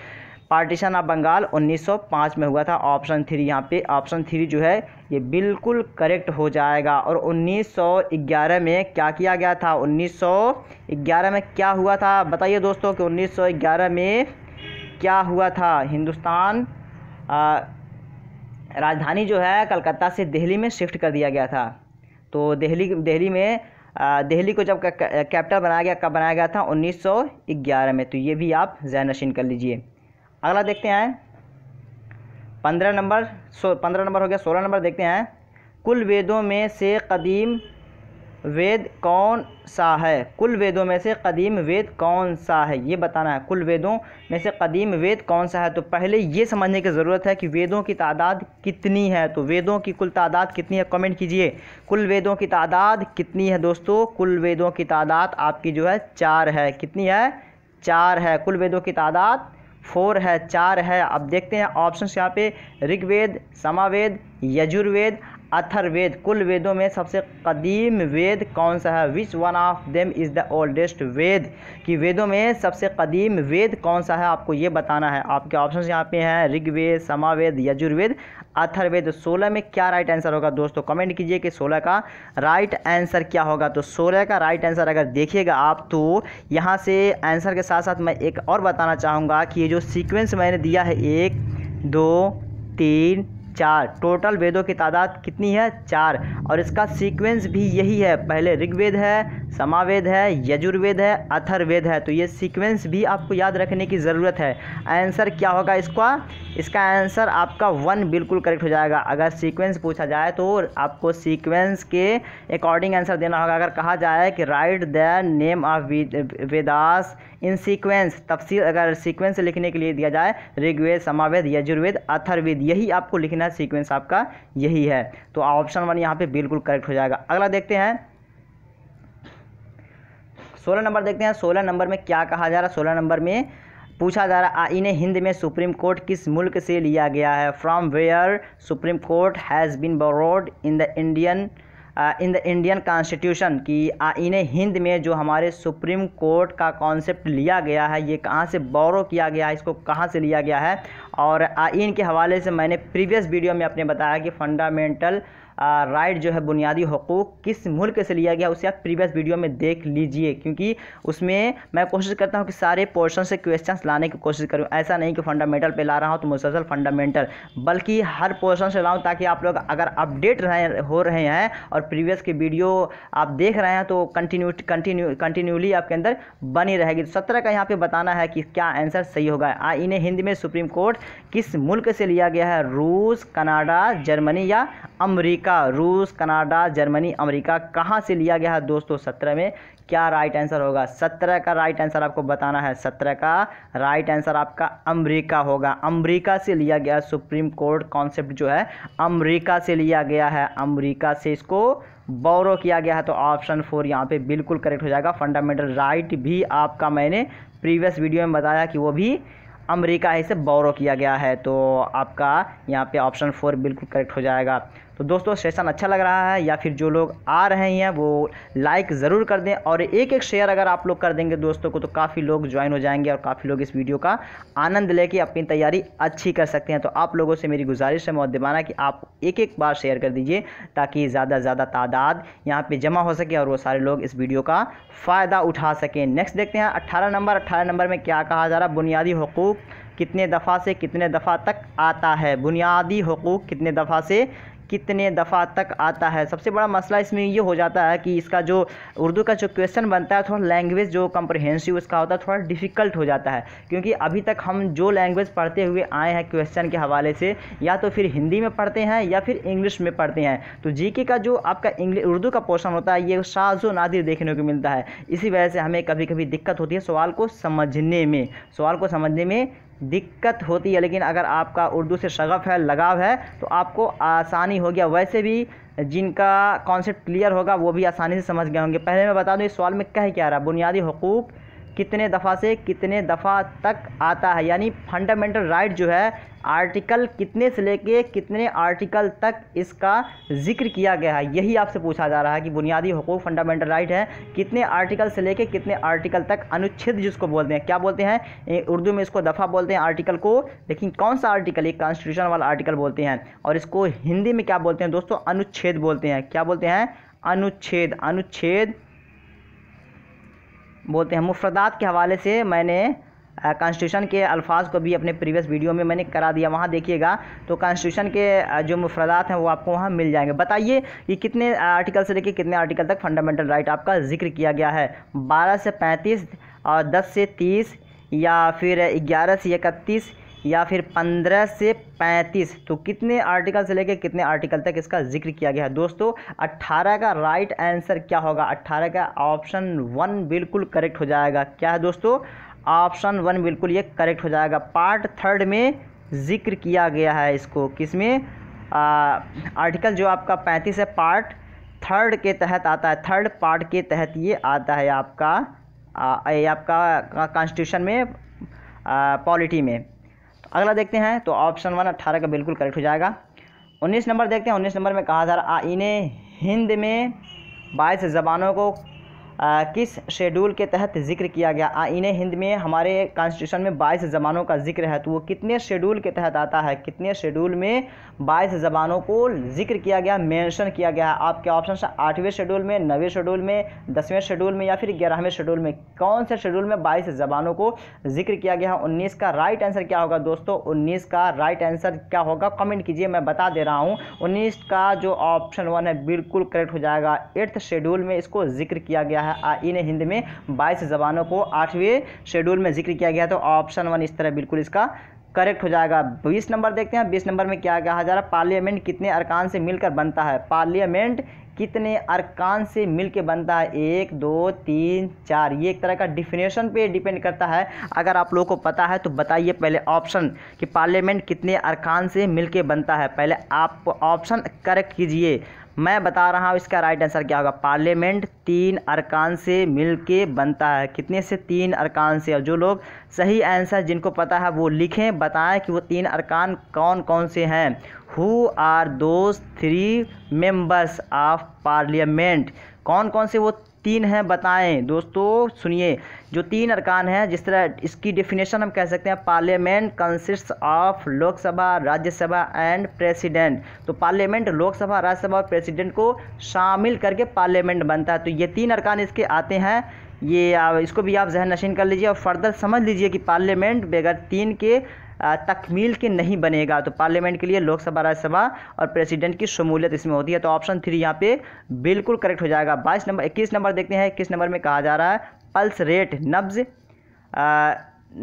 पार्टीशन ऑफ बंगाल 1905 में हुआ था। ऑप्शन 3 यहाँ पे, ऑप्शन 3 जो है ये बिल्कुल करेक्ट हो जाएगा। और 1911 में क्या किया गया था, 1911 में क्या हुआ था बताइए दोस्तों कि 1911 में क्या हुआ था। हिंदुस्तान राजधानी जो है कलकत्ता से दिल्ली में शिफ्ट कर दिया गया था। तो दिल्ली को जब कैपिटल बनाया गया, कब बनाया गया था, 1911 में। तो ये भी आप ज़हन नशीन कर लीजिए। अगला देखते हैं 15 नंबर हो गया। 16 नंबर देखते हैं, कुल वेदों में से कदीम वेद कौन सा है, कुल वेदों में से कदीम वेद कौन सा है, ये बताना है। कुल वेदों में से कदीम वेद कौन सा है। तो पहले ये समझने की ज़रूरत है कि वेदों की तादाद कितनी है। तो वेदों की कुल तादाद कितनी है, कमेंट कीजिए। कुल वेदों की तादाद कितनी है दोस्तों, कुल वेदों की तादाद आपकी जो है 4 है। कितनी है, 4 है। कुल वेदों की तादाद 4 है, 4 है। अब देखते हैं ऑप्शन यहाँ पे, ऋग्वेद, सामवेद, यजुर्वेद, अथर्ववेद। कुल वेदों में सबसे कदीम वेद कौन सा है, which one of them is the oldest Veda, कि वेदों में सबसे कदीम वेद कौन सा है आपको ये बताना है। आपके ऑप्शन यहाँ पे हैं ऋग्वेद, सामवेद, यजुर्वेद, अथर्ववेद। 16 में क्या राइट आंसर होगा दोस्तों, कमेंट कीजिए कि 16 का राइट आंसर क्या होगा। तो 16 का राइट आंसर अगर देखिएगा आप, तो यहाँ से आंसर के साथ साथ मैं एक और बताना चाहूँगा कि ये जो सीक्वेंस मैंने दिया है 1, 2, 3, 4, टोटल वेदों की तादाद कितनी है, 4। और इसका सीक्वेंस भी यही है, पहले ऋग्वेद है, सामवेद है, यजुर्वेद है, अथर्ववेद है। तो ये सीक्वेंस भी आपको याद रखने की ज़रूरत है। आंसर क्या होगा इसका आंसर आपका 1 बिल्कुल करेक्ट हो जाएगा। अगर सीक्वेंस पूछा जाए तो आपको सीक्वेंस के अकॉर्डिंग आंसर देना होगा। अगर कहा जाए कि right the name of Vedas in sequence, तफसील अगर सीक्वेंस लिखने के लिए दिया जाए ऋग्वेद, सामवेद, यजुर्वेद, अथर्ववेद, यही आपको लिखना है, सीक्वेंस आपका यही है। तो ऑप्शन 1 यहाँ पे बिल्कुल करेक्ट हो जाएगा। अगला देखते हैं 16 नंबर देखते हैं। 16 नंबर में क्या कहा जा रहा है, 16 नंबर में पूछा जा रहा है आईने हिंद में सुप्रीम कोर्ट किस मुल्क से लिया गया है, from where Supreme Court has been borrowed in the Indian constitution, कि आईने हिंद में जो हमारे सुप्रीम कोर्ट का कॉन्सेप्ट लिया गया है ये कहाँ से बोरो किया गया है, इसको कहाँ से लिया गया है। और आइन के हवाले से मैंने प्रीवियस वीडियो में आपने बताया कि फंडामेंटल राइट जो है बुनियादी हुकूक किस मुल्क से लिया गया, उसे आप प्रीवियस वीडियो में देख लीजिए, क्योंकि उसमें मैं कोशिश करता हूँ कि सारे पोर्शन से क्वेश्चंस लाने की कोशिश करूँ। ऐसा नहीं कि फंडामेंटल पे ला रहा हूँ तो मुसलसल फंडामेंटल, बल्कि हर पोर्शन से लाऊँ ताकि आप लोग अगर अपडेट हो रहे हैं और प्रीवियस की वीडियो आप देख रहे हैं तो कंटिन्यूली आपके अंदर बनी रहेगी। तो 17 का यहाँ पे बताना है कि क्या आंसर सही होगा। इन्हें हिंदी में सुप्रीम कोर्ट किस मुल्क से लिया गया है, रूस, कनाडा, जर्मनी या अमेरिका। रूस, कनाडा, जर्मनी, अमेरिका कहाँ से लिया गया है दोस्तों। 17 में क्या राइट आंसर होगा। 17 का राइट आंसर आपको बताना है। 17 का राइट आंसर आपका अमेरिका होगा। अमेरिका से लिया गया सुप्रीम कोर्ट कॉन्सेप्ट जो है अमेरिका से लिया गया है, अमेरिका से इसको बोरो किया गया है। तो ऑप्शन 4 यहाँ पे बिल्कुल करेक्ट हो जाएगा। फंडामेंटल राइट भी आपका मैंने प्रीवियस वीडियो में बताया कि वो भी अमेरिका ही से बोरो किया गया है, तो आपका यहाँ पे ऑप्शन 4 बिल्कुल करेक्ट हो जाएगा। तो दोस्तों सेशन अच्छा लग रहा है या फिर जो लोग आ रहे हैं वो लाइक ज़रूर कर दें और एक शेयर अगर आप लोग कर देंगे दोस्तों को तो काफ़ी लोग ज्वाइन हो जाएंगे और काफ़ी लोग इस वीडियो का आनंद लेके अपनी तैयारी अच्छी कर सकते हैं। तो आप लोगों से मेरी गुजारिश है मुद्दमाना कि आप एक बार शेयर कर दीजिए ताकि ज़्यादा से ज़्यादा तादाद यहाँ पर जमा हो सके और वो सारे लोग इस वीडियो का फ़ायदा उठा सकें। नेक्स्ट देखते हैं 18 नंबर। 18 नंबर में क्या कहा जा रहा है, बुनियादी हुकूक कितने दफ़ा से कितने दफ़ा तक आता है। बुनियादी हुकूक कितने दफ़ा से कितने दफ़ा तक आता है। सबसे बड़ा मसला इसमें ये हो जाता है कि इसका जो उर्दू का जो क्वेश्चन बनता है थोड़ा लैंग्वेज जो कम्प्रहेंसिव उसका होता है थोड़ा डिफ़िकल्ट हो जाता है, क्योंकि अभी तक हम जो लैंग्वेज पढ़ते हुए आए हैं क्वेश्चन के हवाले से या तो फिर हिंदी में पढ़ते हैं या फिर इंग्लिश में पढ़ते हैं। तो जीके का जो आपका उर्दू का पोर्शन होता है ये शाज़ व नादिर देखने को मिलता है। इसी वजह से हमें कभी कभी दिक्कत होती है सवाल को समझने में दिक्कत होती है। लेकिन अगर आपका उर्दू से शगफ़ है, लगाव है तो आपको आसानी हो गया। वैसे भी जिनका कॉन्सेप्ट क्लियर होगा वो भी आसानी से समझ गए होंगे। पहले मैं बता दूं इस सवाल में क्या रहा, बुनियादी हुकूक कितने दफ़ा से कितने दफ़ा तक आता है, यानी फंडामेंटल राइट जो है आर्टिकल कितने से लेके कितने आर्टिकल तक इसका जिक्र किया गया है, यही आपसे पूछा जा रहा है कि बुनियादी हुकूक फंडामेंटल राइट है कितने आर्टिकल से लेके कितने आर्टिकल तक। अनुच्छेद जिसको बोलते हैं, क्या बोलते हैं उर्दू में, इसको दफ़ा बोलते हैं आर्टिकल को। लेकिन कौन सा आर्टिकल, एक कॉन्स्टिट्यूशन वाला आर्टिकल बोलते हैं, और इसको हिंदी में क्या बोलते हैं दोस्तों, अनुच्छेद बोलते हैं। क्या बोलते हैं, अनुच्छेद बोलते हैं। मुफ्रदात के हवाले से मैंने कॉन्स्टिट्यूशन के अल्फाज को भी अपने प्रीवियस वीडियो में मैंने करा दिया, वहाँ देखिएगा तो कॉन्स्टिट्यूशन के जो मुफ्रदात हैं वो आपको वहाँ मिल जाएंगे। बताइए कि कितने आर्टिकल से लेकर कितने आर्टिकल तक फंडामेंटल राइट आपका जिक्र किया गया है। 12 से 35 और 10 से 30 या फिर 11 से 31 या फिर 15 से 35, तो कितने आर्टिकल से लेकर कितने आर्टिकल तक इसका जिक्र किया गया है दोस्तों। 18 का राइट आंसर क्या होगा, 18 का ऑप्शन 1 बिल्कुल करेक्ट हो जाएगा। क्या है दोस्तों, ऑप्शन 1 बिल्कुल ये करेक्ट हो जाएगा। पार्ट 3 में जिक्र किया गया है इसको, किसमें, आर्टिकल जो आपका 35 है पार्ट 3 के तहत आता है, 3rd पार्ट के तहत ये आता है आपका कॉन्स्टिट्यूशन में, पॉलिटी में। अगला देखते हैं तो ऑप्शन 1 18 का बिल्कुल करेक्ट हो जाएगा। 19 नंबर देखते हैं। 19 नंबर में कहा जा रहा इन्हें हिंद में 22 ज़बानों को किस शेड्यूल के तहत जिक्र किया गया। इन्हें हिंद में हमारे कॉन्स्टिट्यूशन में 22 ज़बानों का जिक्र है, तो वो कितने शेड्यूल के तहत आता है, कितने शेड्यूल में 22 ज़बानों को जिक्र किया गया, मेंशन किया गया है। आपके ऑप्शन है 8वें शेड्यूल में, 9वें शेड्यूल में, 10वें शेड्यूल में या फिर 11वें शेड्यूल में। कौन से शेड्यूल में 22 ज़बानों को जिक्र किया गया है। 19 का राइट आंसर क्या होगा दोस्तों, 19 का राइट आंसर क्या होगा कमेंट कीजिए, मैं बता दे रहा हूँ। 19 का जो ऑप्शन 1 है बिल्कुल करेक्ट हो जाएगा। 8th शेड्यूल में इसको जिक्र किया गया है। इन्हें हिंद में 22 ज़बानों को 8वें शेड्यूल में जिक्र किया गया, तो ऑप्शन 1 इस तरह बिल्कुल इसका करेक्ट हो जाएगा। 20 नंबर देखते हैं। 20 नंबर में क्या कहा जा रहा है, पार्लियामेंट कितने अरकान से मिलकर बनता है। पार्लियामेंट कितने अरकान से मिलकर बनता है, 1 2 3 4। ये एक तरह का डिफिनेशन पे डिपेंड करता है। अगर आप लोगों को पता है तो बताइए पहले ऑप्शन कि पार्लियामेंट कितने अरकान से मिलकर बनता है, पहले आप ऑप्शन करेक्ट कीजिए। मैं बता रहा हूँ इसका राइट आंसर क्या होगा। पार्लियामेंट 3 अरकान से मिलके बनता है। कितने से, 3 अरकान से। और जो लोग सही आंसर जिनको पता है वो लिखें, बताएं कि वो 3 अरकान कौन कौन से हैं। Who are those 3 members of parliament, कौन कौन से वो तीन हैं बताएं। दोस्तों सुनिए, जो तीन अरकान हैं, जिस तरह इसकी डेफिनेशन हम कह सकते हैं, parliament consists of Lok Sabha, Rajya Sabha and president. तो पार्लियामेंट लोकसभा, राज्यसभा और प्रेसिडेंट को शामिल करके पार्लियामेंट बनता है। तो ये तीन अरकान इसके आते हैं। ये इसको भी आप जहन नशीन कर लीजिए और फर्दर समझ लीजिए कि पार्लियामेंट बगैर तीन के तकमील के नहीं बनेगा। तो पार्लियामेंट के लिए लोकसभा, राज्यसभा और प्रेसिडेंट की शमूलियत इसमें होती है। तो ऑप्शन 3 यहाँ पे बिल्कुल करेक्ट हो जाएगा। 21 नंबर देखते हैं। 21 नंबर में कहा जा रहा है पल्स रेट,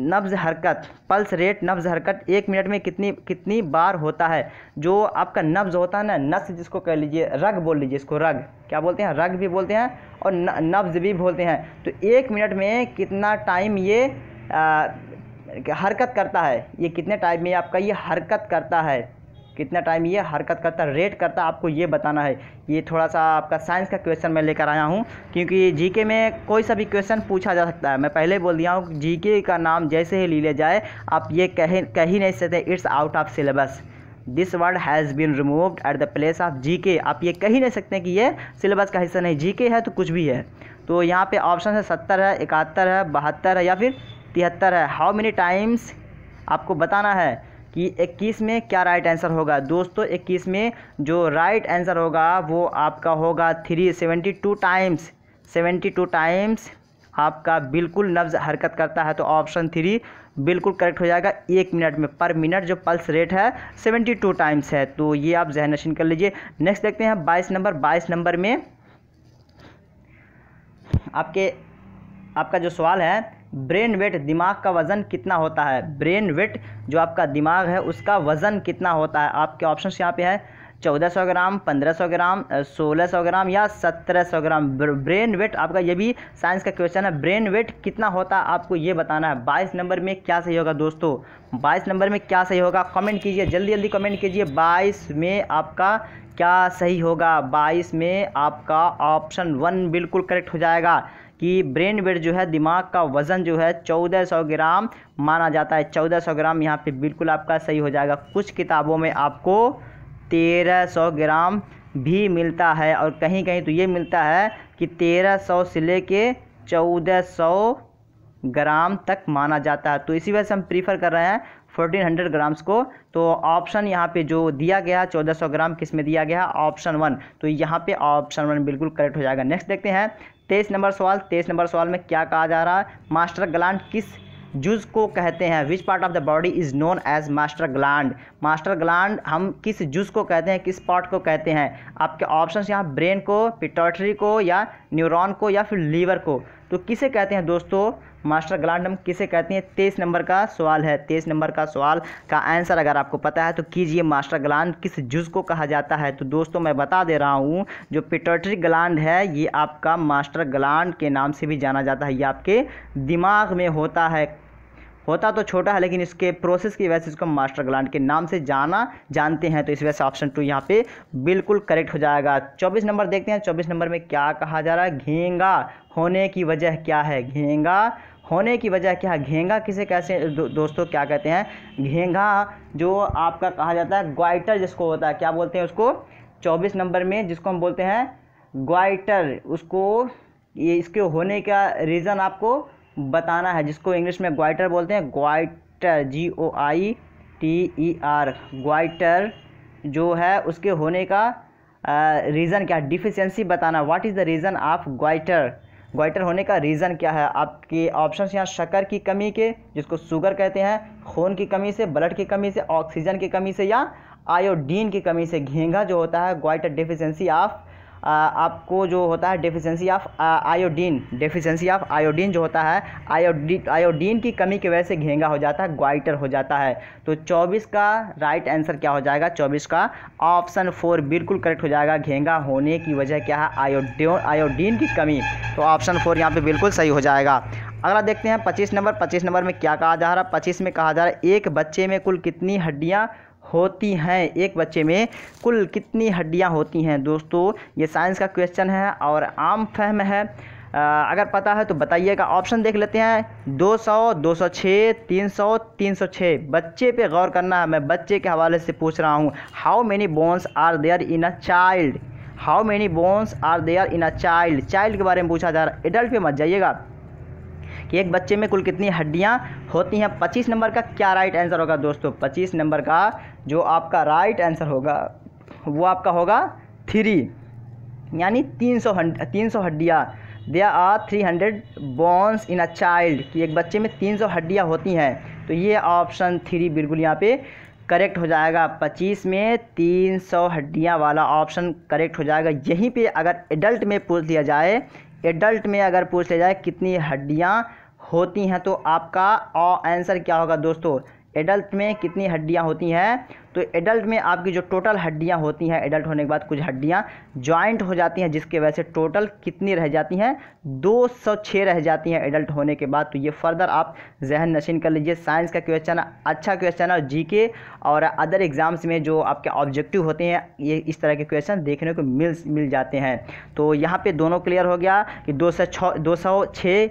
नब्ज हरकत। पल्स रेट, नब्ज हरकत 1 मिनट में कितनी बार होता है। जो आपका नब्ज होता है ना, नस जिसको कह लीजिए, रग बोल लीजिए इसको, रग क्या बोलते हैं, रग भी बोलते हैं और नब्ज भी बोलते हैं। तो 1 मिनट में कितना टाइम ये हरकत करता है, ये कितने टाइम में आपका ये हरकत करता है, कितना टाइम ये हरकत करता है, रेट करता है, आपको ये बताना है। ये थोड़ा सा आपका साइंस का क्वेश्चन मैं लेकर आया हूँ, क्योंकि जीके में कोई सा भी क्वेश्चन पूछा जा सकता है। मैं पहले बोल दिया हूँ, जीके का नाम जैसे ही ले लिया जाए आप ये कह ही नहीं सकते it's out of syllabus, this word has been removed at the place of GK. आप ये कह ही नहीं सकते कि ये सिलेबस का हिस्सा नहीं, जीके है तो कुछ भी है। तो यहाँ पे ऑप्शन है 70 है, 71 है, 72 है या फिर 73 है। हाउ मेनी टाइम्स आपको बताना है कि 21 में क्या राइट आंसर होगा। दोस्तों 21 में जो राइट आंसर होगा वो आपका होगा 372 टाइम्स। 72 टाइम्स आपका बिल्कुल नब्ज हरकत करता है। तो ऑप्शन 3 बिल्कुल करेक्ट हो जाएगा। 1 मिनट में, पर मिनट जो पल्स रेट है 72 टाइम्स है। तो ये आप जहन नशीन कर लीजिए। नेक्स्ट देखते हैं 22 नंबर। 22 नंबर में आपका जो सवाल है, ब्रेन वेट, दिमाग का वज़न कितना होता है। ब्रेन वेट जो आपका दिमाग है उसका वज़न कितना होता है। आपके ऑप्शंस यहाँ पे है 1400 ग्राम, 1500 ग्राम, 1600 ग्राम या 1700 ग्राम। ब्रेन वेट आपका, ये भी साइंस का क्वेश्चन है, ब्रेन वेट कितना होता है आपको ये बताना है। 22 नंबर में क्या सही होगा दोस्तों, 22 नंबर में क्या सही होगा, कमेंट कीजिए, जल्दी जल्दी कमेंट कीजिए। 22 में आपका क्या सही होगा। 22 में आपका ऑप्शन 1 बिल्कुल करेक्ट हो जाएगा कि ब्रेन वेट जो है, दिमाग का वज़न जो है 1400 ग्राम माना जाता है। 1400 ग्राम यहाँ पे बिल्कुल आपका सही हो जाएगा। कुछ किताबों में आपको 1300 ग्राम भी मिलता है और कहीं कहीं तो ये मिलता है कि 1300 से लेके 1400 ग्राम तक माना जाता है। तो इसी वजह से हम प्रीफर कर रहे हैं 1400 ग्राम्स को। तो ऑप्शन यहाँ पे जो दिया गया 1400 ग्राम किस में दिया गया, ऑप्शन 1। तो यहाँ पे ऑप्शन 1 बिल्कुल करेक्ट हो जाएगा। नेक्स्ट देखते हैं 23 नंबर सवाल। 23 नंबर सवाल में क्या कहा जा रहा है, मास्टर ग्लैंड किस जुज को कहते हैं। Which part of the body is known as master gland. Master gland हम किस जुज को कहते हैं, किस पार्ट को कहते हैं। आपके ऑप्शंस यहाँ ब्रेन को, पिट्यूटरी को या न्यूरॉन को या फिर लीवर को। तो किसे कहते हैं दोस्तों, मास्टर ग्लैंड हम किसे कहते हैं। 23 नंबर का सवाल है। 23 नंबर का सवाल का आंसर अगर आपको पता है तो कीजिए, मास्टर ग्लैंड किस जुज को कहा जाता है। तो दोस्तों मैं बता दे रहा हूँ, जो पिट्यूटरी ग्लैंड है ये आपका मास्टर ग्लैंड के नाम से भी जाना जाता है। ये आपके दिमाग में होता है, होता तो छोटा है लेकिन इसके प्रोसेस की वजह से इसको मास्टर ग्लैंड के नाम से जानते हैं। तो इस वजह से ऑप्शन 2 यहाँ पे बिल्कुल करेक्ट हो जाएगा। 24 नंबर देखते हैं। 24 नंबर में क्या कहा जा रहा है, घेंगा होने की वजह क्या है। घेंगा होने की वजह क्या है, घेंगा किसे कैसे दोस्तों क्या कहते हैं। घेंगा जो आपका कहा जाता है ग्वाइटर जिसको होता है, क्या बोलते हैं उसको। 24 नंबर में जिसको हम बोलते हैं ग्वाइटर, उसको ये इसके होने का रीज़न आपको बताना है, जिसको इंग्लिश में ग्वाइटर बोलते हैं। ग्वाइटर GOITER, ग्वाइटर जो है उसके होने का रीज़न क्या है, डिफिशियंसी बताना। What is the reason of goitre, goitre होने का रीज़न क्या है। आपके ऑप्शंस यहाँ शक्कर की कमी के, जिसको शुगर कहते हैं, खून की कमी से, ब्लड की कमी से, ऑक्सीजन की कमी से या आयोडीन की कमी से। घेंगा जो होता है ग्वाइटर डिफिशियंसी ऑफ आपको जो होता है deficiency of iodine, deficiency of iodine जो होता है, आयोडीन की कमी की वजह से घेंगा हो जाता है, ग्वाइटर हो जाता है। तो 24 का राइट आंसर क्या हो जाएगा, 24 का ऑप्शन 4 बिल्कुल करेक्ट हो जाएगा। घेंगा होने की वजह क्या है, आयोडीन की कमी। तो ऑप्शन 4 यहाँ पे बिल्कुल सही हो जाएगा। अगला देखते हैं 25 नंबर। 25 नंबर में क्या कहा जा रहा है, 25 में कहा जा रहा है एक बच्चे में कुल कितनी हड्डियाँ होती हैं। एक बच्चे में कुल कितनी हड्डियां होती हैं। दोस्तों ये साइंस का क्वेश्चन है और आम फहम है, अगर पता है तो बताइएगा। ऑप्शन देख लेते हैं 200, 206, 300, 306। बच्चे पे गौर करना है, मैं बच्चे के हवाले से पूछ रहा हूँ। How many bones are there in a child, how many bones are there in a child, child के बारे में पूछा जा रहा है, एडल्ट पे मत जाइएगा कि एक बच्चे में कुल कितनी हड्डियां होती हैं। 25 नंबर का क्या राइट आंसर होगा दोस्तों? 25 नंबर का जो आपका राइट आंसर होगा वो आपका होगा 3, यानी 300 हड्डियाँ। There are 300 bones in a child, कि एक बच्चे में 300 हड्डियाँ होती हैं। तो ये ऑप्शन 3 बिल्कुल यहाँ पे करेक्ट हो जाएगा। 25 में 300 हड्डियाँ वाला ऑप्शन करेक्ट हो जाएगा। यहीं पे अगर एडल्ट में पूछ लिया जाए, एडल्ट में अगर पूछ लिया जाए कितनी हड्डियाँ होती हैं, तो आपका आंसर क्या होगा दोस्तों? एडल्ट में कितनी हड्डियाँ होती हैं? तो एडल्ट में आपकी जो टोटल हड्डियाँ होती हैं, एडल्ट होने के बाद कुछ हड्डियाँ जॉइंट हो जाती हैं, जिसके वजह से टोटल कितनी रह जाती हैं? 206 रह जाती हैं एडल्ट होने के बाद। तो ये फर्दर आप जहन नशीन कर लीजिए। साइंस का क्वेश्चन अच्छा क्वेश्चन है, और जीके और अदर एग्ज़ाम्स में जो आपके ऑब्जेक्टिव होते हैं, ये इस तरह के क्वेश्चन देखने को मिल जाते हैं। तो यहाँ पे दोनों क्लियर हो गया कि 206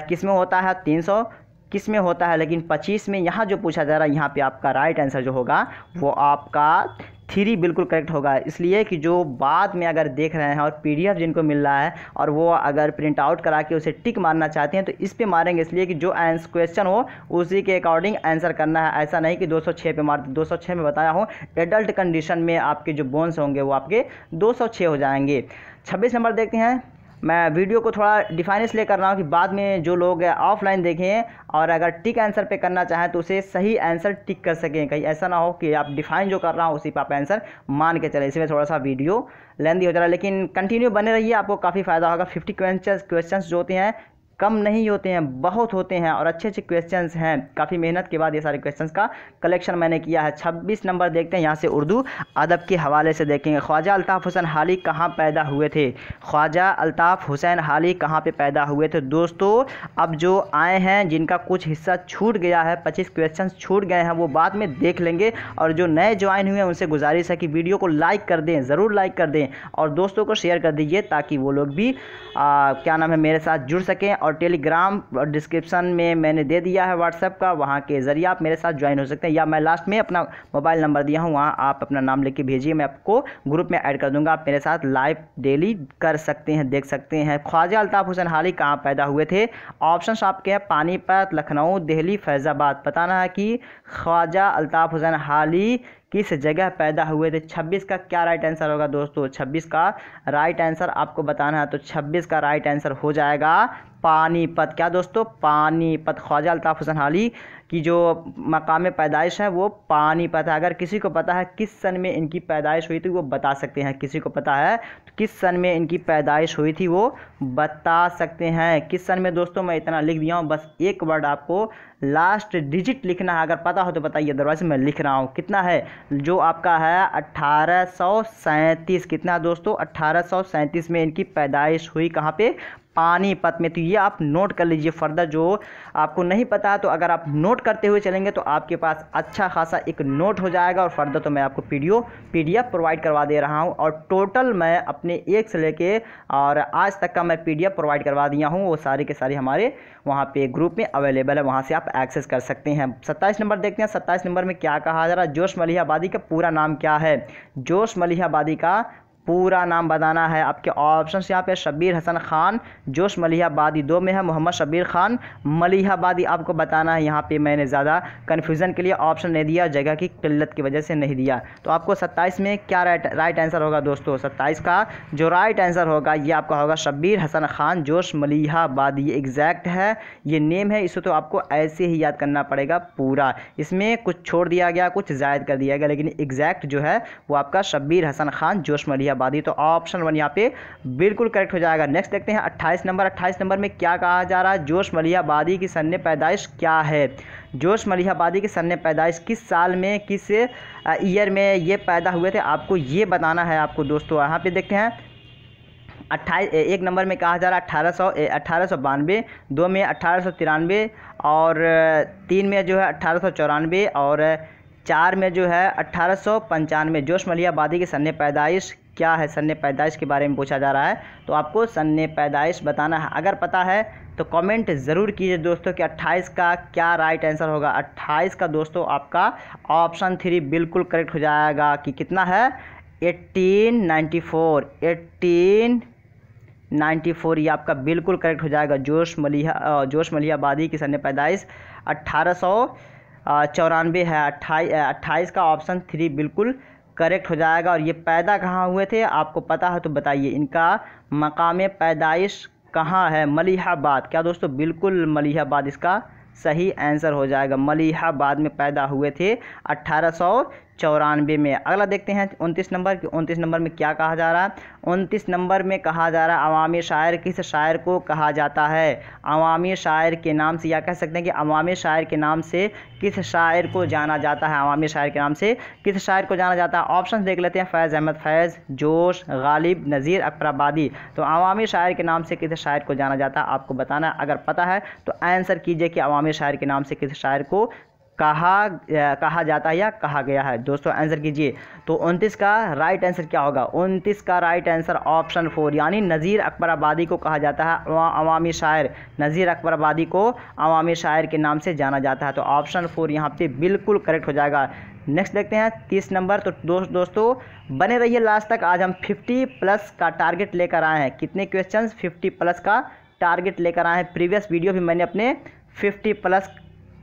किस में होता है, 300 किस में होता है, लेकिन 25 में यहाँ जो पूछा जा रहा है, यहाँ पे आपका राइट आंसर जो होगा वो आपका 3 बिल्कुल करेक्ट होगा। इसलिए कि जो बाद में अगर देख रहे हैं और पीडीएफ जिनको मिल रहा है और वो अगर प्रिंट आउट करा के उसे टिक मारना चाहते हैं, तो इस पे मारेंगे, इसलिए कि जो क्वेश्चन हो उसी के अकॉर्डिंग आंसर करना है। ऐसा नहीं कि 206 पे मार, 206 में बताया हूँ एडल्ट कंडीशन में आपके जो बोन्स होंगे वो आपके 206 हो जाएंगे। 26 नंबर देखते हैं। मैं वीडियो को थोड़ा डिफाइन इसलिए कर रहा हूँ कि बाद में जो लोग ऑफलाइन देखें और अगर टिक आंसर पे करना चाहें तो उसे सही आंसर टिक कर सकें। कहीं ऐसा ना हो कि आप डिफाइन जो कर रहा हूँ उसी पर आप आंसर मान के चले। इसमें थोड़ा सा वीडियो लेंदी हो जा रहा है, लेकिन कंटिन्यू बने रहिए, आपको काफ़ी फ़ायदा होगा। 50 क्वेश्चंस जो होते हैं कम नहीं होते हैं, बहुत होते हैं और अच्छे अच्छे क्वेश्चंस हैं। काफ़ी मेहनत के बाद ये सारे क्वेश्चंस का कलेक्शन मैंने किया है। 26 नंबर देखते हैं, यहाँ से उर्दू अदब के हवाले से देखेंगे। ख्वाजा अल्ताफ़ हुसैन हाली कहाँ पैदा हुए थे? ख्वाजा अल्ताफ़ हुसैन हाली कहाँ पे पैदा हुए थे? दोस्तों अब जो आए हैं जिनका कुछ हिस्सा छूट गया है, 25 क्वेश्चन छूट गए हैं, वो बाद में देख लेंगे। और जो नए ज्वाइन हुए हैं उनसे गुजारिश है कि वीडियो को लाइक कर दें, ज़रूर लाइक कर दें और दोस्तों को शेयर कर दीजिए, ताकि वो लोग भी क्या नाम है मेरे साथ जुड़ सकें। और टेलीग्राम डिस्क्रिप्शन में मैंने दे दिया है व्हाट्सएप का, वहाँ के ज़रिए आप मेरे साथ ज्वाइन हो सकते हैं, या मैं लास्ट में अपना मोबाइल नंबर दिया हूँ, वहाँ आप अपना नाम लिख के भेजिए, मैं आपको ग्रुप में ऐड कर दूँगा। आप मेरे साथ लाइव डेली कर सकते हैं, देख सकते हैं। ख्वाजा अल्ताफ़ हुसैन हाली कहाँ पैदा हुए थे? ऑप्शन आपके हैं पानीपत, लखनऊ, दिल्ली, फैज़ाबाद। बताना है कि ख्वाजा अल्ताफ़ हुसैन हाली किस जगह पैदा हुए थे। 26 का क्या राइट आंसर होगा दोस्तों? 26 का राइट आंसर आपको बताना है, तो 26 का राइट आंसर हो जाएगा पानीपत। क्या दोस्तों? पानीपत। ख्वाजा अल्ताफ़ हुसैन हाली की जो मकाम पैदाइश है वो पानीपत है। अगर किसी को पता है किस सन में इनकी पैदाइश हुई थी वो बता सकते हैं। किसी को पता है तो किस सन में इनकी पैदाइश हुई थी वो बता सकते हैं। किस सन में दोस्तों मैं इतना लिख दिया हूँ, बस एक वर्ड आपको लास्ट डिजिट लिखना है। अगर पता हो तो बताइए, अदरवाइज मैं लिख रहा हूँ। कितना है? जो आपका है 1837। कितना दोस्तों? 1837 में इनकी पैदाइश हुई। कहाँ पे? पानीपत में। तो ये आप नोट कर लीजिए। फर्दर जो आपको नहीं पता है तो अगर आप नोट करते हुए चलेंगे तो आपके पास अच्छा खासा एक नोट हो जाएगा। और फर्दर तो मैं आपको पीडीएफ प्रोवाइड करवा दे रहा हूँ, और टोटल मैं अपने एक से लेके और आज तक का मैं पीडीएफ प्रोवाइड करवा दिया हूँ। वो सारी के सारी हमारे वहाँ पे ग्रुप में अवेलेबल है, वहाँ से आप एक्सेस कर सकते हैं। 27 नंबर देखते हैं। 27 नंबर में क्या कहा जा रहा है? जोश मलिह आबादी का पूरा नाम क्या है? जोश मलिह आबादी का पूरा नाम बताना है। आपके ऑप्शंस यहाँ पे शब्बीर हसन खान जोश मलिहाबादी 2 में है, मोहम्मद शब्बीर खान मलिहाबादी आपको बताना है। यहाँ पे मैंने ज़्यादा कन्फ्यूज़न के लिए ऑप्शन नहीं दिया, जगह की किल्लत की वजह से नहीं दिया। तो आपको 27 में क्या राइट आंसर होगा दोस्तों? 27 का जो राइट आंसर होगा ये आपका होगा शब्बीर हसन खान जोश मलिहाबादी। ये एग्जैक्ट है, ये नेम है, इसे तो आपको ऐसे ही याद करना पड़ेगा पूरा। इसमें कुछ छोड़ दिया गया, कुछ ज़ायद कर दिया गया, लेकिन एग्जैक्ट जो है वो आपका शब्बीर हसन खान जोश मलिहाबादी। तो ऑप्शन 1 यहाँ पे बिल्कुल करेक्ट हो जाएगा। नेक्स्ट देखते हैं 28 नंबर। 28 नंबर में क्या कहा जा रहा है? जोश मलिहाबादी की सन्ने पैदाइश क्या है? जोश मलिहाबादी की सन्ने पैदाइश किस साल में, किस ईयर में ये पैदा हुए थे, आपको ये बताना है आपको दोस्तों। यहाँ पे देखते हैं 1 नंबर में कहा जा रहा है 1892, 2 में 1893 और 3 में जो है 1894 और 4 में जो है 1895। जोश मलिहाबादी की सन्ने पैदाइश क्या है? सन्ने पैदाइश के बारे में पूछा जा रहा है, तो आपको सन्ने पैदाइश बताना है। अगर पता है तो कमेंट ज़रूर कीजिए दोस्तों कि 28 का क्या राइट आंसर होगा। 28 का दोस्तों आपका ऑप्शन 3 बिल्कुल करेक्ट हो जाएगा। कि कितना है? 1894, 1894 ये आपका बिल्कुल करेक्ट हो जाएगा। जोश मलिहा आबादी की सन पैदाइश 1894 है। 28 का ऑप्शन 3 बिल्कुल करेक्ट हो जाएगा। और ये पैदा कहाँ हुए थे आपको पता है तो बताइए, इनका मकाम पैदाइश कहाँ है? मलिहाबाद। क्या दोस्तों? बिल्कुल मलिहाबाद इसका सही आंसर हो जाएगा। मलिहाबाद में पैदा हुए थे 1894 में। अगला देखते हैं 29 नंबर। 29 नंबर में क्या कहा जा रहा है? 29 नंबर में कहा जा रहा है अवामी शायर किस शायर को कहा जाता है? अवामी शायर के नाम से, या कह सकते हैं कि अवामी शायर के नाम से किस शायर को जाना जाता है? अवामी शायर के नाम से किस शायर को जाना जाता है? ऑप्शन देख लेते हैं। फैज़ अहमद फैज़, जोश, गालिब, नज़ीर अकबराबादी। तो अवामी शायर के नाम से किस शायर को जाना जाता है आपको बताना है। अगर पता है तो आंसर कीजिए कि अवामी शायर के नाम से किस शायर को कहा जाता है या कहा गया है। दोस्तों आंसर कीजिए। तो 29 का राइट आंसर क्या होगा? 29 का राइट आंसर ऑप्शन 4 यानी नज़ीर अकबराबादी को कहा जाता है अवामी शायर। नज़ीर अकबराबादी को अवामी शायर के नाम से जाना जाता है। तो ऑप्शन 4 यहाँ पे बिल्कुल करेक्ट हो जाएगा। नेक्स्ट देखते हैं 30 नंबर। तो दोस्तों बने रहिए लास्ट तक। आज हम 50 प्लस का टारगेट लेकर आए हैं। कितने क्वेश्चंस? 50 प्लस का टारगेट लेकर आए हैं। प्रीवियस वीडियो भी मैंने अपने 50 प्लस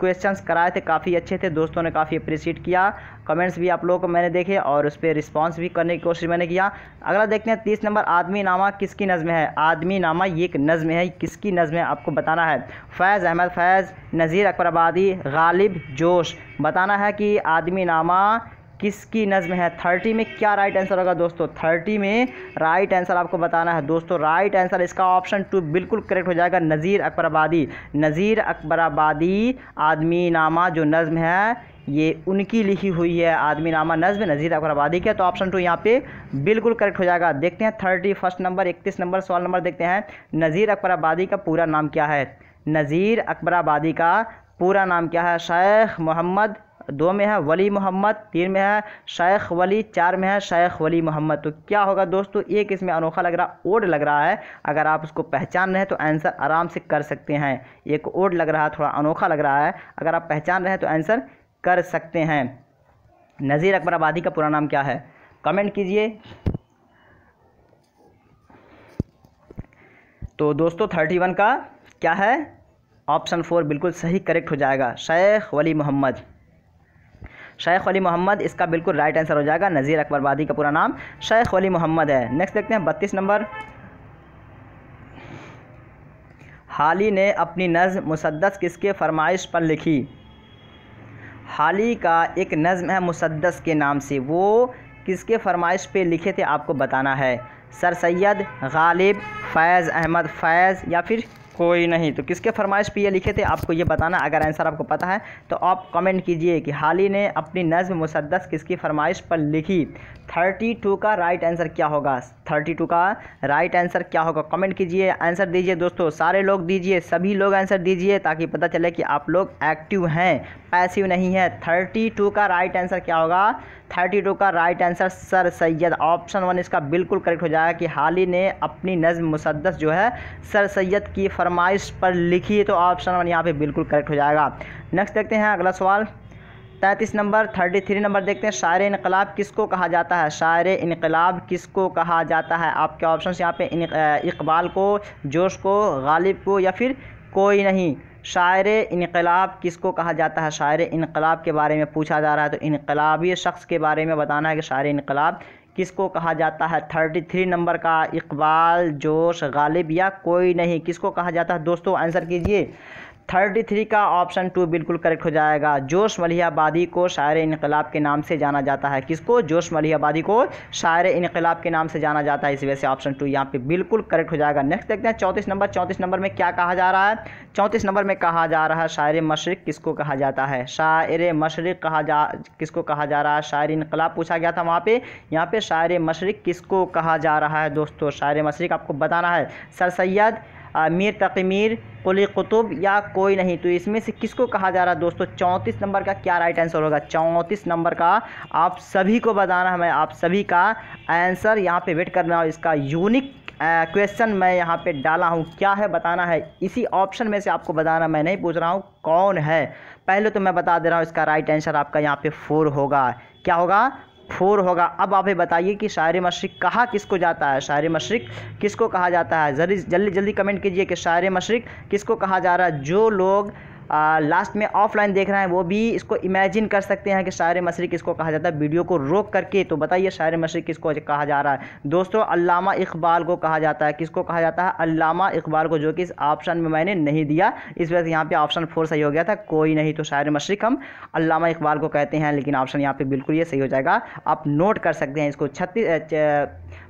क्वेश्चंस कराए थे, काफ़ी अच्छे थे, दोस्तों ने काफ़ी अप्रिशिएट किया। कमेंट्स भी आप लोगों को मैंने देखे और उस पर रिस्पांस भी करने की कोशिश मैंने किया। अगला देखते हैं 30 नंबर। आदमी नामा किसकी नज़्म है? आदमी नामा ये एक नज़्म है, किसकी नज़्म है आपको बताना है। फैज़ अहमद फैज़, नज़ीर अकबराबादी, गालिब, जोश। बताना है कि आदमी नामा किसकी नज़्म है। 30 में क्या राइट आंसर होगा दोस्तों? 30 में राइट आंसर आपको बताना है दोस्तों। राइट आंसर इसका ऑप्शन 2 बिल्कुल करेक्ट हो जाएगा। नज़ीर अकबराबादी। नज़ीर अकबराबादी आदमी नामा जो नज़्म है ये उनकी लिखी हुई है। आदमी नामा नज़्म नज़ीर अकबराबादी के। तो ऑप्शन 2 यहाँ पे बिल्कुल करेक्ट हो जाएगा। देखते हैं 31 नंबर। 31 नंबर सवाल नंबर देखते हैं। नज़ीर अकबराबादी का पूरा नाम क्या है? नज़ीर अकबराबादी का पूरा नाम क्या है? शेख मोहम्मद 2 में है, वली मोहम्मद 3 में है, शेख वली 4 में है, शेख वली मोहम्मद। तो क्या होगा दोस्तों? एक इसमें अनोखा लग रहा, ओड लग रहा है। अगर आप उसको पहचान रहे हैं तो आंसर आराम से कर सकते हैं। एक ओड लग रहा है, थोड़ा अनोखा लग रहा है। अगर आप पहचान रहे हैं तो आंसर कर सकते हैं। नज़ीर अकबराबादी का पूरा नाम क्या है? कमेंट कीजिए। तो दोस्तों 31 का क्या है? ऑप्शन 4 बिल्कुल सही करेक्ट हो जाएगा। शेख वली मोहम्मद। शेख वली मोहम्मद इसका बिल्कुल राइट आंसर हो जाएगा। नज़ीर अकबराबादी का पूरा नाम शेख वली मोहम्मद है। नेक्स्ट देखते हैं 32 नंबर। हाली ने अपनी नज़्म मुसद्दस किसके फरमाइश पर लिखी? हाली का एक नज़्म है मुसद्दस के नाम से, वो किसके फरमाइश पे लिखे थे आपको बताना है। सर सैयद, गालिब, फैज़ अहमद फैज़ या फिर कोई नहीं। तो किसके फरमाइश पे ये लिखे थे आपको ये बताना। अगर आंसर आपको पता है तो आप कमेंट कीजिए कि हाली ने अपनी नज़्म मुसद्दस किसकी फरमाइश पर लिखी। 32 का राइट आंसर क्या होगा? 32 का राइट आंसर क्या होगा? कमेंट कीजिए, आंसर दीजिए दोस्तों। सारे लोग दीजिए, सभी लोग आंसर दीजिए ताकि पता चले कि आप लोग एक्टिव हैं, पैसिव नहीं है। 32 का राइट आंसर क्या होगा? 32 का right answer sir Syed. Option 1 इसका बिल्कुल करेक्ट हो जाएगा कि हाली ने अपनी नज़्म मुसद्दस जो है सर सैयद की फरमाइश पर लिखी। तो ऑप्शन 1 यहाँ पे बिल्कुल करेक्ट हो जाएगा। नेक्स्ट देखते हैं अगला सवाल 33 नंबर। 33 नंबर देखते हैं। शायर इनकलाब किसको कहा जाता है? शायर इनकलाब किसको कहा जाता है? आपके ऑप्शन यहाँ पे इकबाल को, जोश को, गालिब को या फिर कोई नहीं। शायर इनकलाब किसको कहा जाता है? शायर इनकलाब के बारे में पूछा जा रहा है। तो इनकलाबी शख्स के बारे में बताना है कि शायर इनकलाब किसको कहा जाता है। 33 नंबर का इकबाल, जोश, गालिब या कोई नहीं, किसको कहा जाता है दोस्तों? आंसर कीजिए। 33 का ऑप्शन 2 बिल्कुल करेक्ट हो जाएगा। जोश मलिहाबादी को शायर इनकलाब के नाम से जाना जाता है। किसको? जोश मलिहाबादी को शायर इनकलाब के नाम से जाना जाता है। इस वजह से ऑप्शन 2 यहाँ पे बिल्कुल करेक्ट हो जाएगा। नेक्स्ट देखते हैं 34 नंबर। 34 नंबर में क्या कहा जा रहा है? 34 नंबर में कहा जा रहा है शायर मशरिक किसको कहा जाता है? शायर मशरिक किसको कहा जा रहा है? शायर इनकलाब पूछा गया था वहाँ पे, यहाँ पे शायर मशरिक किसको कहा जा रहा है दोस्तों? शायर मशरिक आपको बताना है। सर सैयद, मीर तकी मीर, कुली कुतुब या कोई नहीं। तो इसमें से किसको कहा जा रहा है दोस्तों? 34 नंबर का क्या राइट आंसर होगा? 34 नंबर का आप सभी को बताना है। मैं आप सभी का आंसर यहाँ पे वेट करना हूँ। इसका यूनिक क्वेश्चन मैं यहाँ पे डाला हूँ, क्या है बताना है। इसी ऑप्शन में से आपको बताना, मैं नहीं पूछ रहा हूँ कौन है। पहले तो मैं बता दे रहा हूँ इसका राइट आंसर आपका यहाँ पे 4 होगा। क्या होगा? 4 होगा। अब आप ये बताइए कि शायर मशरिक़ कहा किसको जाता है, शायर मशरिक़ किसको कहा जाता है। जल्दी जल्दी कमेंट कीजिए कि शायर मशरिक़ किसको कहा जा रहा है। जो लोग लास्ट में ऑफलाइन देख रहे हैं वो भी इसको इमेजिन कर सकते हैं कि शायर मशरिक़ किसको कहा जाता है, वीडियो को रोक करके। तो बताइए शायर मशरिक़ किसको कहा जा रहा है। दोस्तों अल्लामा इकबाल को कहा जाता है। किसको कहा जाता है, अल्लामा इकबाल को, जो कि इस ऑप्शन में मैंने नहीं दिया, इस वजह से यहाँ पे ऑप्शन 4 सही हो गया था। कोई नहीं, तो शायर मशरिक़ हम अल्लामा इकबाल को कहते हैं, लेकिन ऑप्शन यहाँ पे बिल्कुल ये सही हो जाएगा, आप नोट कर सकते हैं इसको।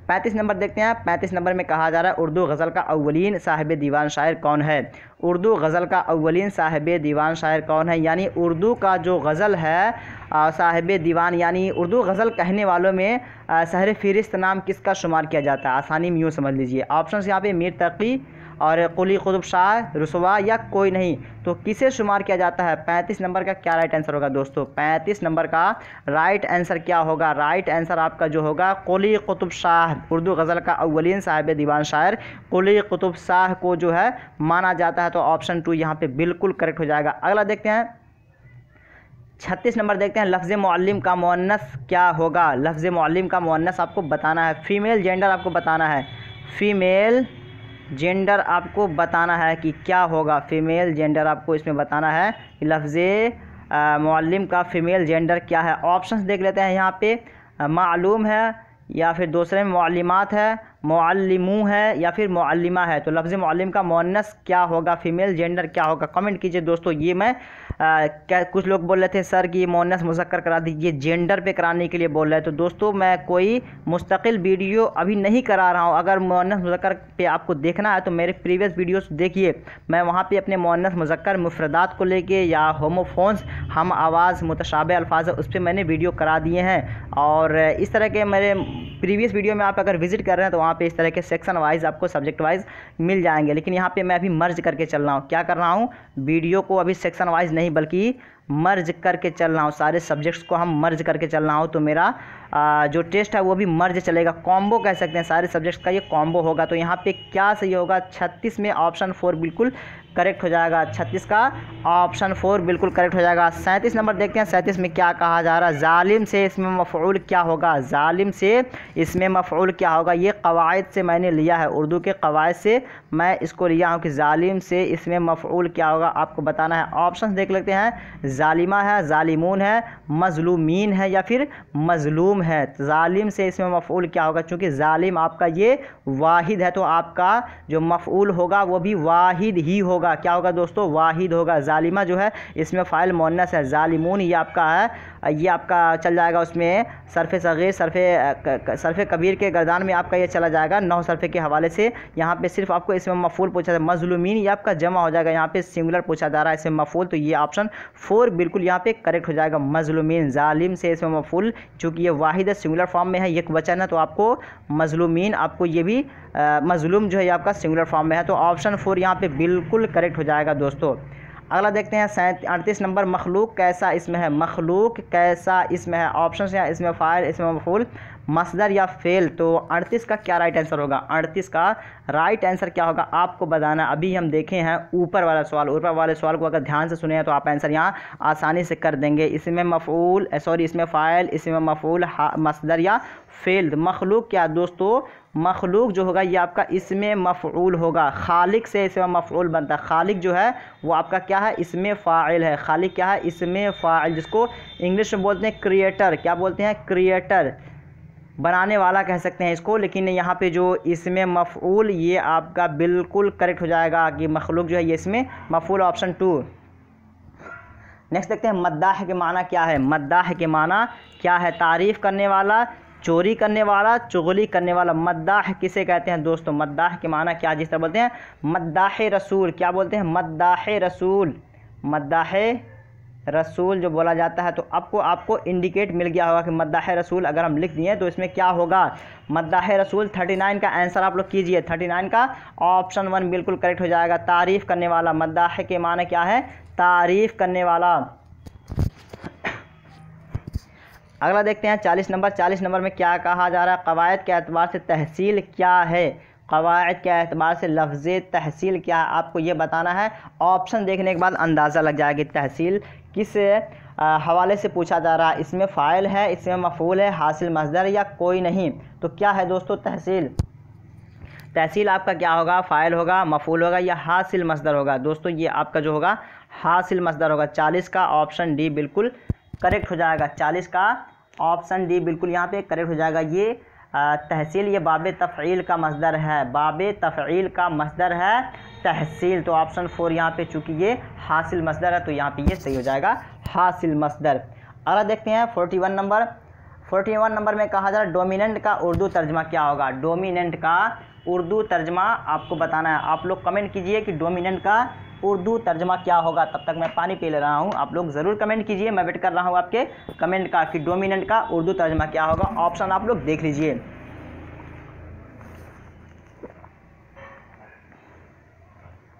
35 नंबर देखते हैं। 35 नंबर में कहा जा रहा है उर्दू गज़ल का अव्वलीन साहिब दीवान शायर कौन है। उर्दू गज़ल का अव्वलीन साहिब दीवान शायर कौन है, यानी उर्दू का जो गज़ल है साहिब दीवान, यानी उर्दू गज़ल कहने वालों में सहर फ़हरिस्त नाम किसका शुमार किया जाता है। आसानी में यूँ समझ लीजिए, ऑप्शन यहाँ पे मीर तकी और कुली कुतुब शाह, रुसवा या कोई नहीं, तो किसे शुमार किया जाता है। 35 नंबर का क्या राइट आंसर होगा दोस्तों। 35 नंबर का राइट आंसर क्या होगा, राइट आंसर आपका जो होगा कुली कुतुब शाह, उर्दू गज़ल का अव्वलीन साहिब दीवान शायर कुली कुतुब शाह को जो है माना जाता है। तो ऑप्शन 2 यहाँ पे बिल्कुल करेक्ट हो जाएगा। अगला देखते हैं 36 नंबर देखते हैं। लफ्ज़ मुअल्लिम का मुअन्नस क्या होगा। लफ्ज़ मुअल्लिम का मुअन्नस आपको बताना है, फीमेल जेंडर आपको बताना है, फीमेल जेंडर आपको बताना है कि क्या होगा। फीमेल जेंडर आपको इसमें बताना है कि लफ्ज़ मुअल्लिम का फ़ीमेल जेंडर क्या है। ऑप्शंस देख लेते हैं यहाँ पे, मालूम है या फिर दूसरे में मुअल्लिमात है, मुअल्लिमू है या फिर मुअल्लिमा है। तो लफ्ज़ मुअल्लिम का मुअन्नस क्या होगा, फ़ीमेल जेंडर क्या होगा, कमेंट कीजिए दोस्तों। ये मैं क्या कुछ लोग बोल रहे थे सर कि मुअन्नस मुज़क्कर करा दीजिए, जेंडर पे कराने के लिए बोल रहे हैं। तो दोस्तों मैं कोई मुस्तकिल वीडियो अभी नहीं करा रहा हूँ। अगर मुअन्नस मुज़क्कर पे आपको देखना है तो मेरे प्रीवियस वीडियोस देखिए, मैं वहाँ पे अपने मुअन्नस मुज़क्कर मुफ़रदात को लेके या होमोफोन्स, हम आवाज़, मुतशाबे अल्फाज, उस पर मैंने वीडियो करा दिए हैं। और इस तरह के मेरे प्रीवियस वीडियो में आप अगर विजिट कर रहे हैं तो वहाँ पे इस तरह के सेक्शन वाइज आपको सब्जेक्ट वाइज मिल जाएंगे। लेकिन यहाँ पे मैं अभी मर्ज करके चल रहा हूँ, क्या कर रहा हूँ, वीडियो को अभी सेक्शन वाइज नहीं बल्कि मर्ज करके चल रहा हूँ, सारे सब्जेक्ट्स को हम मर्ज करके चल रहा हूँ। तो मेरा जो टेस्ट है वो भी मर्ज चलेगा, कॉम्बो कह सकते हैं, सारे सब्जेक्ट्स का ये कॉम्बो होगा। तो यहाँ पे क्या सही होगा, 36 में ऑप्शन 4 बिल्कुल करेक्ट हो जाएगा। 36 का ऑप्शन 4 बिल्कुल करेक्ट हो जाएगा। 37 नंबर देखते हैं। 37 में क्या कहा जा रहा है, जालिम से इसमें मफ़ऊल क्या होगा। जालिम से इसमें मफ़ऊल क्या होगा, ये कवायद से मैंने लिया है, उर्दू के कवायद से मैं इसको लिया हूँ कि जालिम से इसमें मफ़ऊल क्या होगा, आपको बताना है। ऑप्शन देख लेते हैं, जालिमा है, जालिमून है, मज़लूमीन है या फिर मज़लूम है। जालिम से इसमें मफ़ऊल क्या होगा, चूँकि जालिम आपका ये वाहिद है तो आपका जो मफ़ऊल होगा वो भी वाहिद ही होगा। क्या होगा दोस्तों, वाहिद होगा। जालिमा जो है इसमें फ़ाइल मुअन्नस है, जालिमून ये आपका है, ये आपका चल जाएगा उसमें सरफ़े सग़ीर सरफ़े कबीर के गर्दान में आपका ये चला जाएगा 9 सरफ़े के हवाले से। यहाँ पे सिर्फ आपको इसमें मफ़ऊल पूछा है, मज़लूमीन ये आपका जमा हो जाएगा, यहाँ पे सिंगुलर पूछा जा रहा है इसमें मफ़ऊल। तो ये ऑप्शन 4 बिल्कुल यहाँ पे करेक्ट हो जाएगा, मज़लूमीन। जालिम से इसमें मफ़ऊल, चूँकि ये वाहिद है, सिंगुलर फॉर्म में है, एक वचन है, तो आपको मज़लूमीन, आपको ये भी मज़लूम जो है ये आपका सिंगुलर फॉर्म में है। तो ऑप्शन 4 यहाँ पे बिल्कुल करेक्ट हो जाएगा दोस्तों। अगला देखते हैं 38 नंबर, मखलूक कैसा इसमें है। मखलूक कैसा इसमें है, ऑप्शन है इसमें फ़ाइल, इसमें मफ़ऊल, मसदर या फ़ेल। तो 38 का क्या राइट आंसर होगा, 38 का राइट आंसर क्या होगा आपको बताना। अभी हम देखे हैं ऊपर वाला सवाल, ऊपर वाले सवाल को अगर ध्यान से सुने हैं तो आप आंसर यहाँ आसानी से कर देंगे। इसमें मफ़ऊल इसमें फ़ाइल, इसमें मफ़ऊल, मसदर या फ़ेल। मखलूक क्या दोस्तों, मखलूक जो होगा ये आपका इसमें मफ़ऊल होगा। खालिक से इसमें मफ़ऊल बनता है, खालिक जो है वो आपका क्या है, इसमें फ़ाइल है। खालिक क्या है, इसमें फ़ाइल, जिसको इंग्लिश में बोलते हैं क्रिएटर, क्या बोलते हैं, क्रिएटर, बनाने वाला कह सकते हैं इसको। लेकिन यहाँ पे जो इसमें मफ़ऊल ये आपका बिल्कुल करेक्ट हो जाएगा कि मखलूक जो है ये इसमें मफ़ऊल, ऑप्शन 2। नेक्स्ट देखते हैं, मद्दाह के माना क्या है। मद्दाह के माना क्या है, तारीफ़ करने वाला, चोरी करने वाला, चुगली करने वाला। मद्दाह किसे कहते हैं दोस्तों, मद्दाह के माना क्या, जिस तरह बोलते हैं मद्दाह रसूल, क्या बोलते हैं, मद्दाह रसूल, मद्दाह रसूल जो बोला जाता है। तो आपको इंडिकेट मिल गया होगा कि मद्दाह रसूल अगर हम लिख दिए तो इसमें क्या होगा, मद्दाह रसूल। 39 का आंसर आप लोग कीजिए, 39 का ऑप्शन 1 बिल्कुल करेक्ट हो जाएगा। तारीफ़ करने वाला, मद्दाह के माने क्या है, तारीफ़ करने वाला। अगला देखते हैं 40 नंबर। 40 नंबर में क्या कहा जा रहा है, कवायद के एतबार से तहसील क्या है। कवायद के एतबार से लफ्ज़ तहसील क्या है आपको ये बताना है। ऑप्शन देखने के बाद अंदाज़ा लग जाएगा तहसील किस हवाले से पूछा जा रहा है, इसमें फ़ाइल है, इसमें मफ़ूल है, हासिल मसदर या कोई नहीं। तो क्या है दोस्तों? तहसील। तहसील आपका क्या होगा? फ़ाइल होगा, मफ़ूल होगा या हासिल मसदर होगा। दोस्तों ये आपका जो होगा हासिल मसदर होगा। 40 का ऑप्शन डी बिल्कुल करेक्ट हो जाएगा। 40 का ऑप्शन डी बिल्कुल यहाँ पे करेक्ट हो जाएगा। ये तहसील ये बाब तफ़ईल का मसदर है, बाब तफ़ईल का मसदर है तहसील। तो ऑप्शन 4 यहाँ पे चूँकि ये हासिल मसदर है तो यहाँ पे ये सही हो जाएगा, हासिल मसदर। अगला देखते हैं 41 नंबर। 41 नंबर में कहा जा रहा है डोमिनेंट का उर्दू तर्जमा क्या होगा। डोमिनेंट का उर्दू तर्जमा आपको बताना है। आप लोग कमेंट कीजिए कि डोमिनेंट का उर्दू तर्जमा क्या होगा। तब तक मैं पानी पी ले रहा हूँ, आप लोग ज़रूर कमेंट कीजिए, मैं वेट कर रहा हूँ आपके कमेंट का कि डोमिनेंट का उर्दू तर्जमा क्या होगा। ऑप्शन आप लोग देख लीजिए।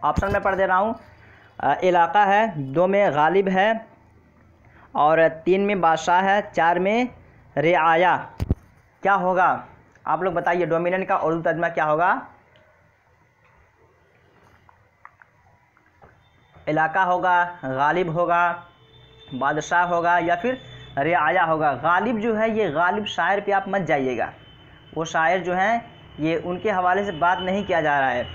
ऑप्शन में पढ़ दे रहा हूँ। इलाका है, 2 में गालिब है और 3 में बादशाह है, 4 में रिआया। क्या होगा आप लोग बताइए, डोमिनेंट का उर्दू तर्जमा क्या होगा। इलाका होगा, गालिब होगा, बादशाह होगा या फिर रिआया होगा। गालिब जो है ये गालिब शायर पे आप मत जाइएगा, वो शायर जो हैं ये उनके हवाले से बात नहीं किया जा रहा है।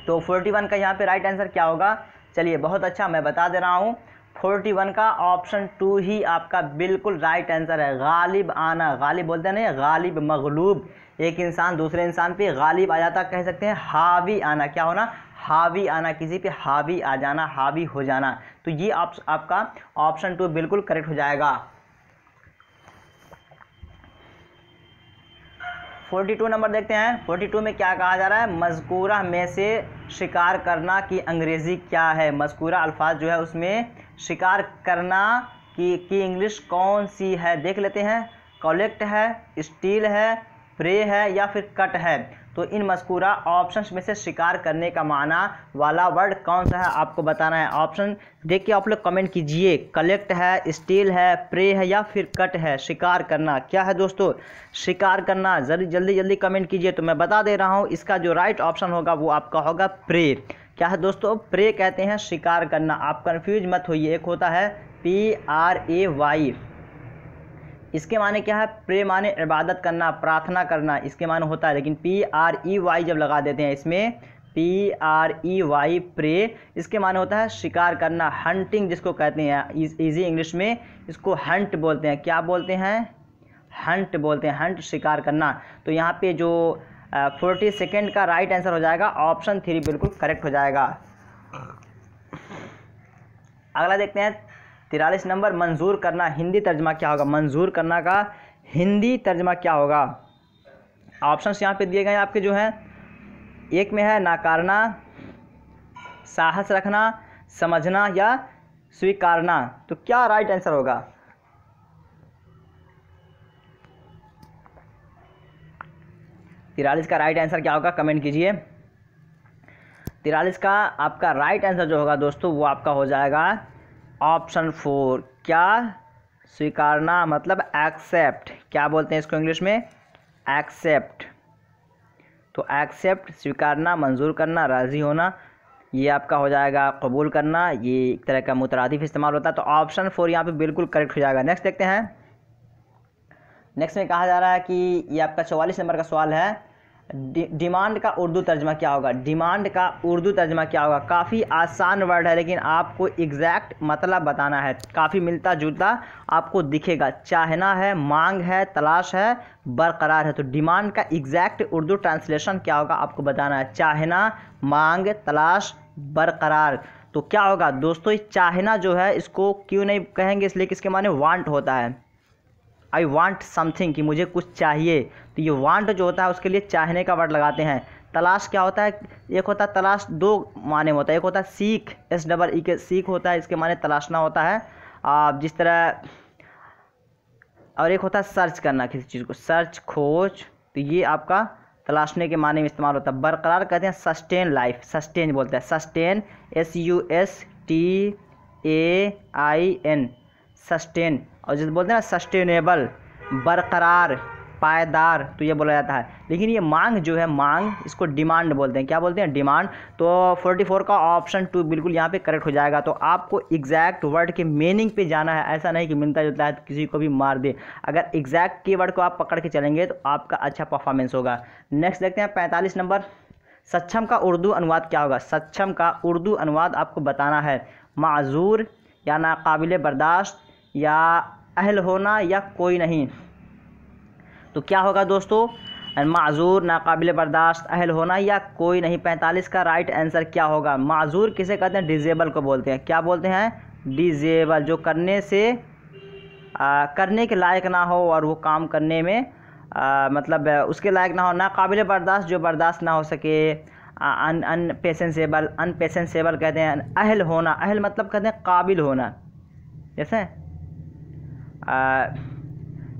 तो 41 का यहाँ पे राइट आंसर क्या होगा? चलिए बहुत अच्छा, मैं बता दे रहा हूँ। 41 का ऑप्शन 2 ही आपका बिल्कुल राइट आंसर है। गालिब आना, गालिब बोलते हैं ना, गालिब मगलूब, एक इंसान दूसरे इंसान पे गालिब आ जाता, कह सकते हैं हावी आना। क्या होना? हावी आना, किसी पे हावी आ जाना, हावी हो जाना। तो ये आपका ऑप्शन 2 बिल्कुल करेक्ट हो जाएगा। 42 नंबर देखते हैं। 42 में क्या कहा जा रहा है? मज़कूरा में से शिकार करना की अंग्रेज़ी क्या है। मज़कूरा अल्फाज जो है उसमें शिकार करना की इंग्लिश कौन सी है, देख लेते हैं। कलेक्ट है, स्टील है, प्रे है या फिर कट है। तो इन मज़कूरा ऑप्शंस में से शिकार करने का माना वाला वर्ड कौन सा है आपको बताना है। ऑप्शन देख के आप लोग कमेंट कीजिए। कलेक्ट है, स्टील है, प्रे है या फिर कट है। शिकार करना क्या है दोस्तों? शिकार करना। जल्दी जल्दी कमेंट कीजिए। तो मैं बता दे रहा हूँ, इसका जो राइट ऑप्शन होगा वो आपका होगा प्रे। क्या है दोस्तों? प्रे कहते हैं शिकार करना। आप कंफ्यूज मत होइए, एक होता है PRAY, इसके माने क्या है? प्रे माने इबादत करना, प्रार्थना करना, इसके माने होता है। लेकिन PREY जब लगा देते हैं इसमें, PREY प्रे, इसके माने होता है शिकार करना, हंटिंग जिसको कहते हैं। इजी इंग्लिश में इसको हंट बोलते हैं। क्या बोलते हैं? हंट बोलते हैं, हंट शिकार करना। तो यहाँ पे जो 42 का राइट आंसर हो जाएगा ऑप्शन 3 बिल्कुल करेक्ट हो जाएगा। अगला देखते हैं 43 नंबर। मंजूर करना हिंदी तर्जमा क्या होगा। मंजूर करना का हिंदी तर्जमा क्या होगा। ऑप्शंस यहाँ पे दिए गए हैं आपके जो हैं। एक में है नाकारना, साहस रखना, समझना या स्वीकारना। तो क्या राइट आंसर होगा? तिरालीस का राइट आंसर क्या होगा? कमेंट कीजिए। 43 का आपका राइट आंसर जो होगा दोस्तों वो आपका हो जाएगा ऑप्शन 4। क्या? स्वीकारना मतलब एक्सेप्ट। क्या बोलते हैं इसको इंग्लिश में? एक्सेप्ट। तो एक्सेप्ट, स्वीकारना, मंजूर करना, राज़ी होना, ये आपका हो जाएगा कबूल करना। ये एक तरह का मुतरादिफ इस्तेमाल होता है। तो ऑप्शन 4 यहाँ पे बिल्कुल करेक्ट हो जाएगा। नेक्स्ट देखते हैं। नेक्स्ट में कहा जा रहा है कि ये आपका 44 नंबर का सवाल है। डिमांड का उर्दू तर्जमा क्या होगा। डिमांड का उर्दू तर्जमा क्या होगा। काफ़ी आसान वर्ड है लेकिन आपको एग्जैक्ट मतलब बताना है। काफ़ी मिलता जुलता आपको दिखेगा। चाहना है, मांग है, तलाश है, बरकरार है। तो डिमांड का एग्जैक्ट उर्दू ट्रांसलेशन क्या होगा आपको बताना है। चाहना, मांग, तलाश, बरकरार। तो क्या होगा दोस्तों? चाहना जो है इसको क्यों नहीं कहेंगे, इसलिए कि इसके माने वांट होता है। आई वांट समथिंग, कि मुझे कुछ चाहिए। तो ये वांट जो होता है उसके लिए चाहने का वर्ड लगाते हैं। तलाश क्या होता है? एक होता है तलाश, 2 माने में होता है। एक होता है सीख, SEE के सीख होता है, इसके माने तलाशना होता है जिस तरह। और एक होता है सर्च करना किसी चीज़ को, सर्च, खोज। तो ये आपका तलाशने के माने में इस्तेमाल होता है। बरकरार कहते हैं सस्टेन लाइफ, सस्टेन बोलते हैं। Sustain, SUSTAIN, sustain. और जिस बोलते हैं ना सस्टेनेबल, बरकरार, पायदार, तो ये बोला जाता है। लेकिन ये मांग जो है, मांग इसको डिमांड बोलते हैं। क्या बोलते हैं? डिमांड। तो 44 का ऑप्शन 2 बिल्कुल यहाँ पे करेक्ट हो जाएगा। तो आपको एग्जैक्ट वर्ड के मीनिंग पे जाना है, ऐसा नहीं कि मिलता जुलता है तो किसी को भी मार दे। अगर एग्जैक्ट कीवर्ड को आप पकड़ के चलेंगे तो आपका अच्छा परफॉर्मेंस होगा। नेक्स्ट देखते हैं 45 नंबर, सक्षम का उर्दू अनुवाद क्या होगा? सक्षम का उर्दू अनुवाद आपको बताना है। माजूर या नाकाबिले बर्दाश्त या अहल होना या कोई नहीं। तो क्या होगा दोस्तों? माजूर, नाकाबिले बर्दाश्त, अहल होना या कोई नहीं। 45 का राइट आंसर क्या होगा? माजूर किसे कहते हैं? डिजेबल को बोलते हैं। क्या बोलते हैं? डिजेबल, जो करने के लायक ना हो और वो काम करने में मतलब उसके लायक ना हो। नाकाबिले बर्दाश्त, जो बर्दाश्त ना हो सके। अनपेशेंसेबल कहते हैं। अहल होना, अहल मतलब कहते हैं काबिल होना। जैसे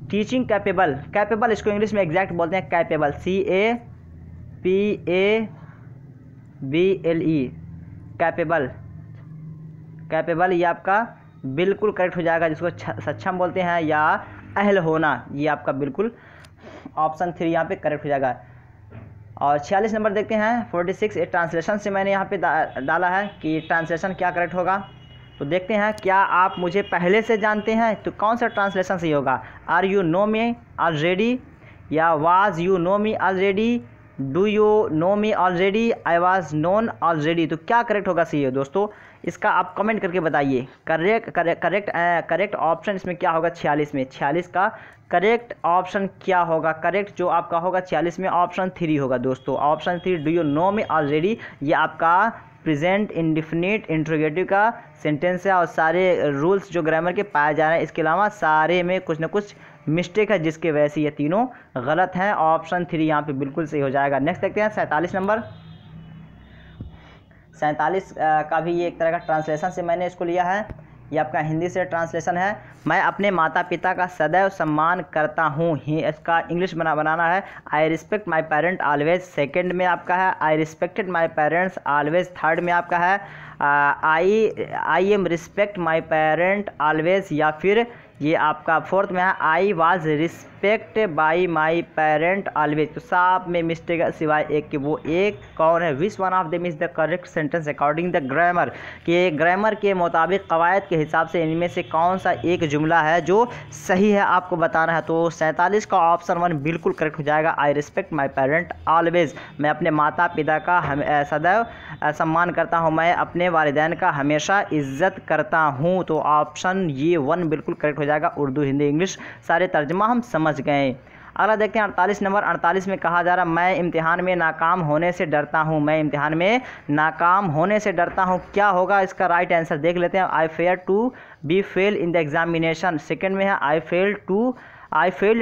टीचिंग कैपेबल, कैपेबल इसको इंग्लिश में एग्जैक्ट बोलते हैं कैपेबल, CAPABLE, कैपेबल। कैपेबल ये आपका बिल्कुल करेक्ट हो जाएगा, जिसको सक्षम बोलते हैं, या अहल होना, ये आपका बिल्कुल ऑप्शन 3 यहाँ पे करेक्ट हो जाएगा। और 46 नंबर देखते हैं 46, ट्रांसलेशन से मैंने यहाँ पे डाला है कि ट्रांसलेशन क्या करेक्ट होगा। तो देखते हैं, क्या आप मुझे पहले से जानते हैं? तो कौन सा ट्रांसलेशन सही होगा? Are you know me already, या was you know me already, do you know me already, I was known already. तो क्या करेक्ट होगा सही है दोस्तों? इसका आप कमेंट करके बताइए। करेक्ट ऑप्शन इसमें क्या होगा? 46 में, 46 का करेक्ट ऑप्शन क्या होगा? करेक्ट जो आपका होगा 46 में ऑप्शन 3 होगा दोस्तों। Option 3, do you know me already, ये आपका प्रेजेंट इंडिफिनिट इंट्रोगेटिव का सेंटेंस है। और सारे रूल्स जो ग्रामर के पाए जा रहे हैं, इसके अलावा सारे में कुछ ना कुछ मिस्टेक है, जिसके वजह से ये तीनों गलत हैं। ऑप्शन 3 यहाँ पे बिल्कुल सही हो जाएगा। नेक्स्ट देखते हैं 47 नंबर। 47 का भी ये एक तरह का ट्रांसलेशन से मैंने इसको लिया है। ये आपका हिंदी से ट्रांसलेशन है। मैं अपने माता पिता का सदैव सम्मान करता हूँ। इसका इंग्लिश बनाना है। I respect my parent always, second में आपका है I respected my parents always, third में आपका है I am respect my parent always, या फिर ये आपका फोर्थ में है I was respect by my parent always. तो सब में मिस्टेक है सिवाय एक के। वो एक कौन है? Which one of them is the correct sentence according the grammar, कि ग्रामर के मुताबिक कवायद के हिसाब से इनमें से कौन सा एक जुमला है जो सही है, आपको बताना है। तो 47 का ऑप्शन 1 बिल्कुल करेक्ट हो जाएगा। आई रिस्पेक्ट माई पेरेंट ऑलवेज, मैं अपने माता पिता का सदैव सम्मान करता हूँ, मैं अपने वालिदैन का हमेशा इज्जत करता हूँ। तो ऑप्शन ये 1 बिल्कुल करेक्ट हो जाएगा। उर्दू, हिंदी, इंग्लिश सारे तर्जमा हम समझ गए। अगला देखते हैं 48 नंबर। 48 में कहा जा रहा है मैं इम्तिहान में नाकाम होने से डरता हूँ। मैं इम्तिहान में नाकाम होने से डरता हूँ। क्या होगा इसका राइट आंसर? देख लेते हैं। I fair to be fail in the examination, second में है I failed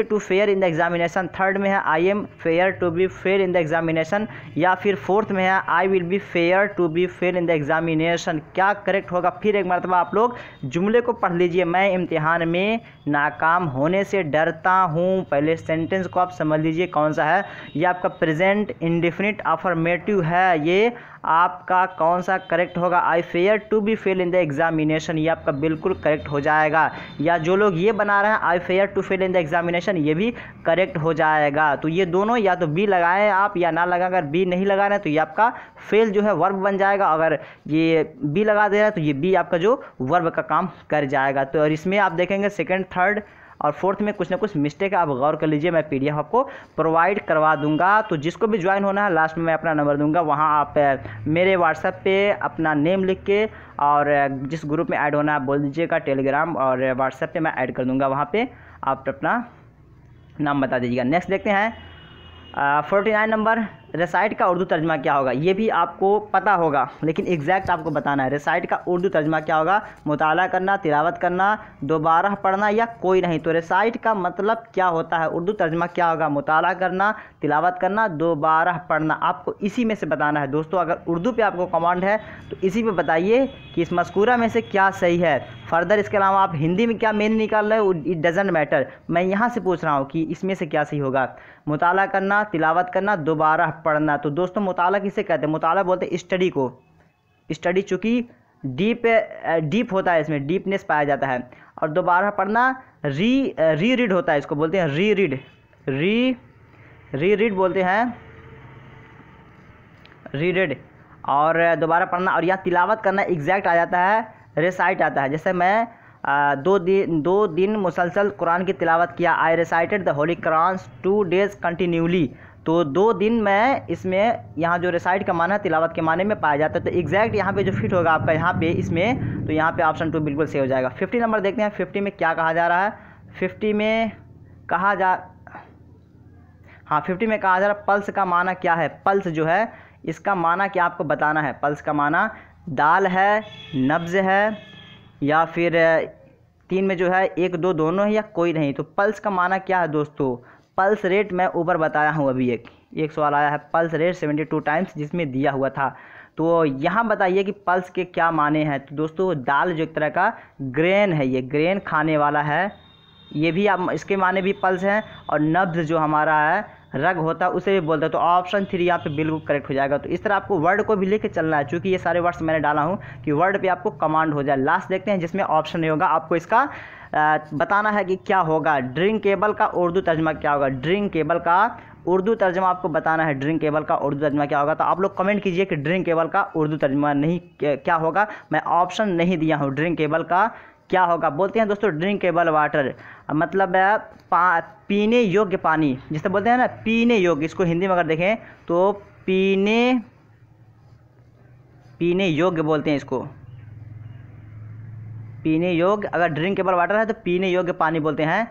to fair in the examination, third में है I am fair to be fair in the examination, या फिर फोर्थ में है I will be fair to be fair in the examination. क्या करेक्ट होगा? फिर एक मरतबा आप लोग जुमले को पढ़ लीजिए। मैं इम्तिहान में नाकाम होने से डरता हूँ। पहले सेंटेंस को आप समझ लीजिए कौन सा है। ये आपका प्रेजेंट इंडेफिनिट अफर्मेटिव है। ये आपका कौन सा करेक्ट होगा? I fair to be fail in the examination, ये आपका बिल्कुल करेक्ट हो जाएगा। या जो लोग ये बना रहे हैं I fair to fail in the examination, ये भी करेक्ट हो जाएगा। तो ये दोनों या तो बी लगाएं आप या ना लगाएं। अगर बी नहीं लगा रहे हैं तो ये आपका फेल जो है वर्ब बन जाएगा। अगर ये बी लगा दे रहा है तो ये बी आपका जो वर्ब का काम कर जाएगा। तो और इसमें आप देखेंगे सेकेंड, थर्ड और फोर्थ में कुछ ना कुछ मिस्टेक है, आप गौर कर लीजिए। मैं PDF आपको प्रोवाइड करवा दूंगा। तो जिसको भी ज्वाइन होना है लास्ट में मैं अपना नंबर दूंगा, वहाँ आप मेरे व्हाट्सएप पे अपना नेम लिख के और जिस ग्रुप में ऐड होना है आप बोल दीजिएगा। टेलीग्राम और व्हाट्सएप पे मैं ऐड कर दूंगा, वहाँ पे आप अपना नाम बता दीजिएगा। नेक्स्ट देखते हैं 49 नंबर। रेसाइट का उर्दू तर्जमा क्या होगा? ये भी आपको पता होगा लेकिन एग्जैक्ट आपको बताना है। रेसाइट का उर्दू तर्जमा क्या होगा? मुताला करना, तिलावत करना, दोबारा पढ़ना या कोई नहीं। तो रेसाइट का मतलब क्या होता है? उर्दू तर्जमा क्या होगा? मुताला करना, तिलावत करना, दोबारा पढ़ना। आपको इसी में से बताना है दोस्तों। अगर उर्दू पे आपको कमांड है तो इसी पे बताइए कि इस मज़कूरा में से क्या सही है। फर्दर इसके अलावा आप हिंदी में क्या मीनिंग निकाल रहे हो, इट डजेंट मैटर। मैं यहाँ से पूछ रहा हूँ कि इसमें से क्या सही होगा। मुताला करना, तिलावत करना, दोबारा पढ़ना। तो दोस्तों मुताला किसे कहते हैं? मुताला बोलते हैं स्टडी को। स्टडी चूँकि डीप होता है, इसमें डीपनेस पाया जाता है। और दोबारा पढ़ना री रीड होता है, इसको बोलते हैं री रीड। रीड बोलते हैं, रीड, और दोबारा पढ़ना, और यहाँ तिलावत करना एग्जैक्ट आ जाता है, रेसाइट आता है। जैसे मैं 2 दिन मुसलसल कुरान की तिलावत किया, I recited the holy Quran 2 days continuously, तो 2 दिन में इसमें यहाँ जो रेसाइट का माना तिलावत के माने में पाया जाता है। तो एग्जैक्ट यहाँ पे जो फिट होगा आपका यहाँ पे इसमें, तो यहाँ पे ऑप्शन 2 बिल्कुल सही हो जाएगा। 50 नंबर देखते हैं, 50 में क्या कहा जा रहा है। 50 में कहा जा रहा है पल्स का माना क्या है। पल्स जो है इसका माना क्या आपको बताना है। पल्स का माना दाल है, नब्ज़ है, या फिर 3 में जो है 1 2 दोनों है, या कोई नहीं। तो पल्स का माना क्या है दोस्तों। पल्स रेट मैं ऊपर बताया हूँ, अभी एक सवाल आया है पल्स रेट 72 टाइम्स जिसमें दिया हुआ था। तो यहाँ बताइए कि पल्स के क्या माने हैं। तो दोस्तों दाल जो एक तरह का ग्रेन है, ये ग्रेन खाने वाला है, ये भी आप इसके माने भी पल्स हैं। और नब्ज़ जो हमारा है रग होता है उसे भी बोलते हैं। तो ऑप्शन 3 यहाँ पे बिल्कुल करेक्ट हो जाएगा। तो इस तरह आपको वर्ड को भी लेके चलना है, चूँकि ये सारे वर्ड्स मैंने डाला हूँ कि वर्ड पे आपको कमांड हो जाए। लास्ट देखते हैं जिसमें ऑप्शन नहीं होगा, आपको इसका बताना है कि क्या होगा। ड्रिंकेबल का उर्दू तर्जमा क्या होगा। ड्रिंकेबल का उर्दू तर्जमा आपको बताना है। ड्रिंकेबल का उर्दू तर्जमा क्या होगा। तो आप लोग कमेंट कीजिए कि ड्रिंकेबल का उर्दू तर्जमा नहीं क्या होगा। मैं ऑप्शन नहीं दिया हूँ, ड्रिंकेबल का क्या होगा। बोलते हैं दोस्तों ड्रिंकेबल वाटर, मतलब पीने योग्य पानी, जिसे बोलते हैं ना पीने योग्य। इसको हिंदी में अगर देखें तो पीने योग्य बोलते हैं इसको, पीने योग्य। अगर ड्रिंकेबल वाटर है तो पीने योग्य पानी बोलते हैं।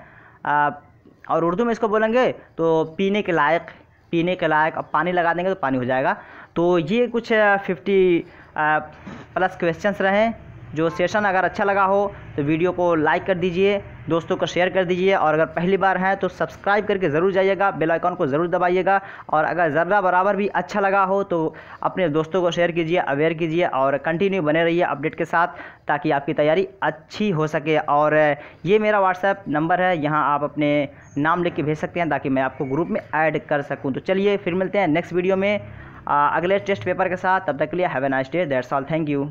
और उर्दू में इसको बोलेंगे तो पीने के लायक। अब पानी लगा देंगे तो पानी हो जाएगा। तो ये कुछ 50 प्लस क्वेश्चंस रहे। जो सेशन अगर अच्छा लगा हो तो वीडियो को लाइक कर दीजिए, दोस्तों को शेयर कर दीजिए, और अगर पहली बार हैं तो सब्सक्राइब करके ज़रूर जाइएगा, बेल आइकन को ज़रूर दबाइएगा। और अगर ज़र्रा बराबर भी अच्छा लगा हो तो अपने दोस्तों को शेयर कीजिए, अवेयर कीजिए, और कंटिन्यू बने रहिए अपडेट के साथ, ताकि आपकी तैयारी अच्छी हो सके। और ये मेरा व्हाट्सएप नंबर है, यहाँ आप अपने नाम लिख के भेज सकते हैं ताकि मैं आपको ग्रुप में ऐड कर सकूँ। तो चलिए फिर मिलते हैं नेक्स्ट वीडियो में अगले टेस्ट पेपर के साथ। तब तक के लिए have a nice day, that's all, thank you.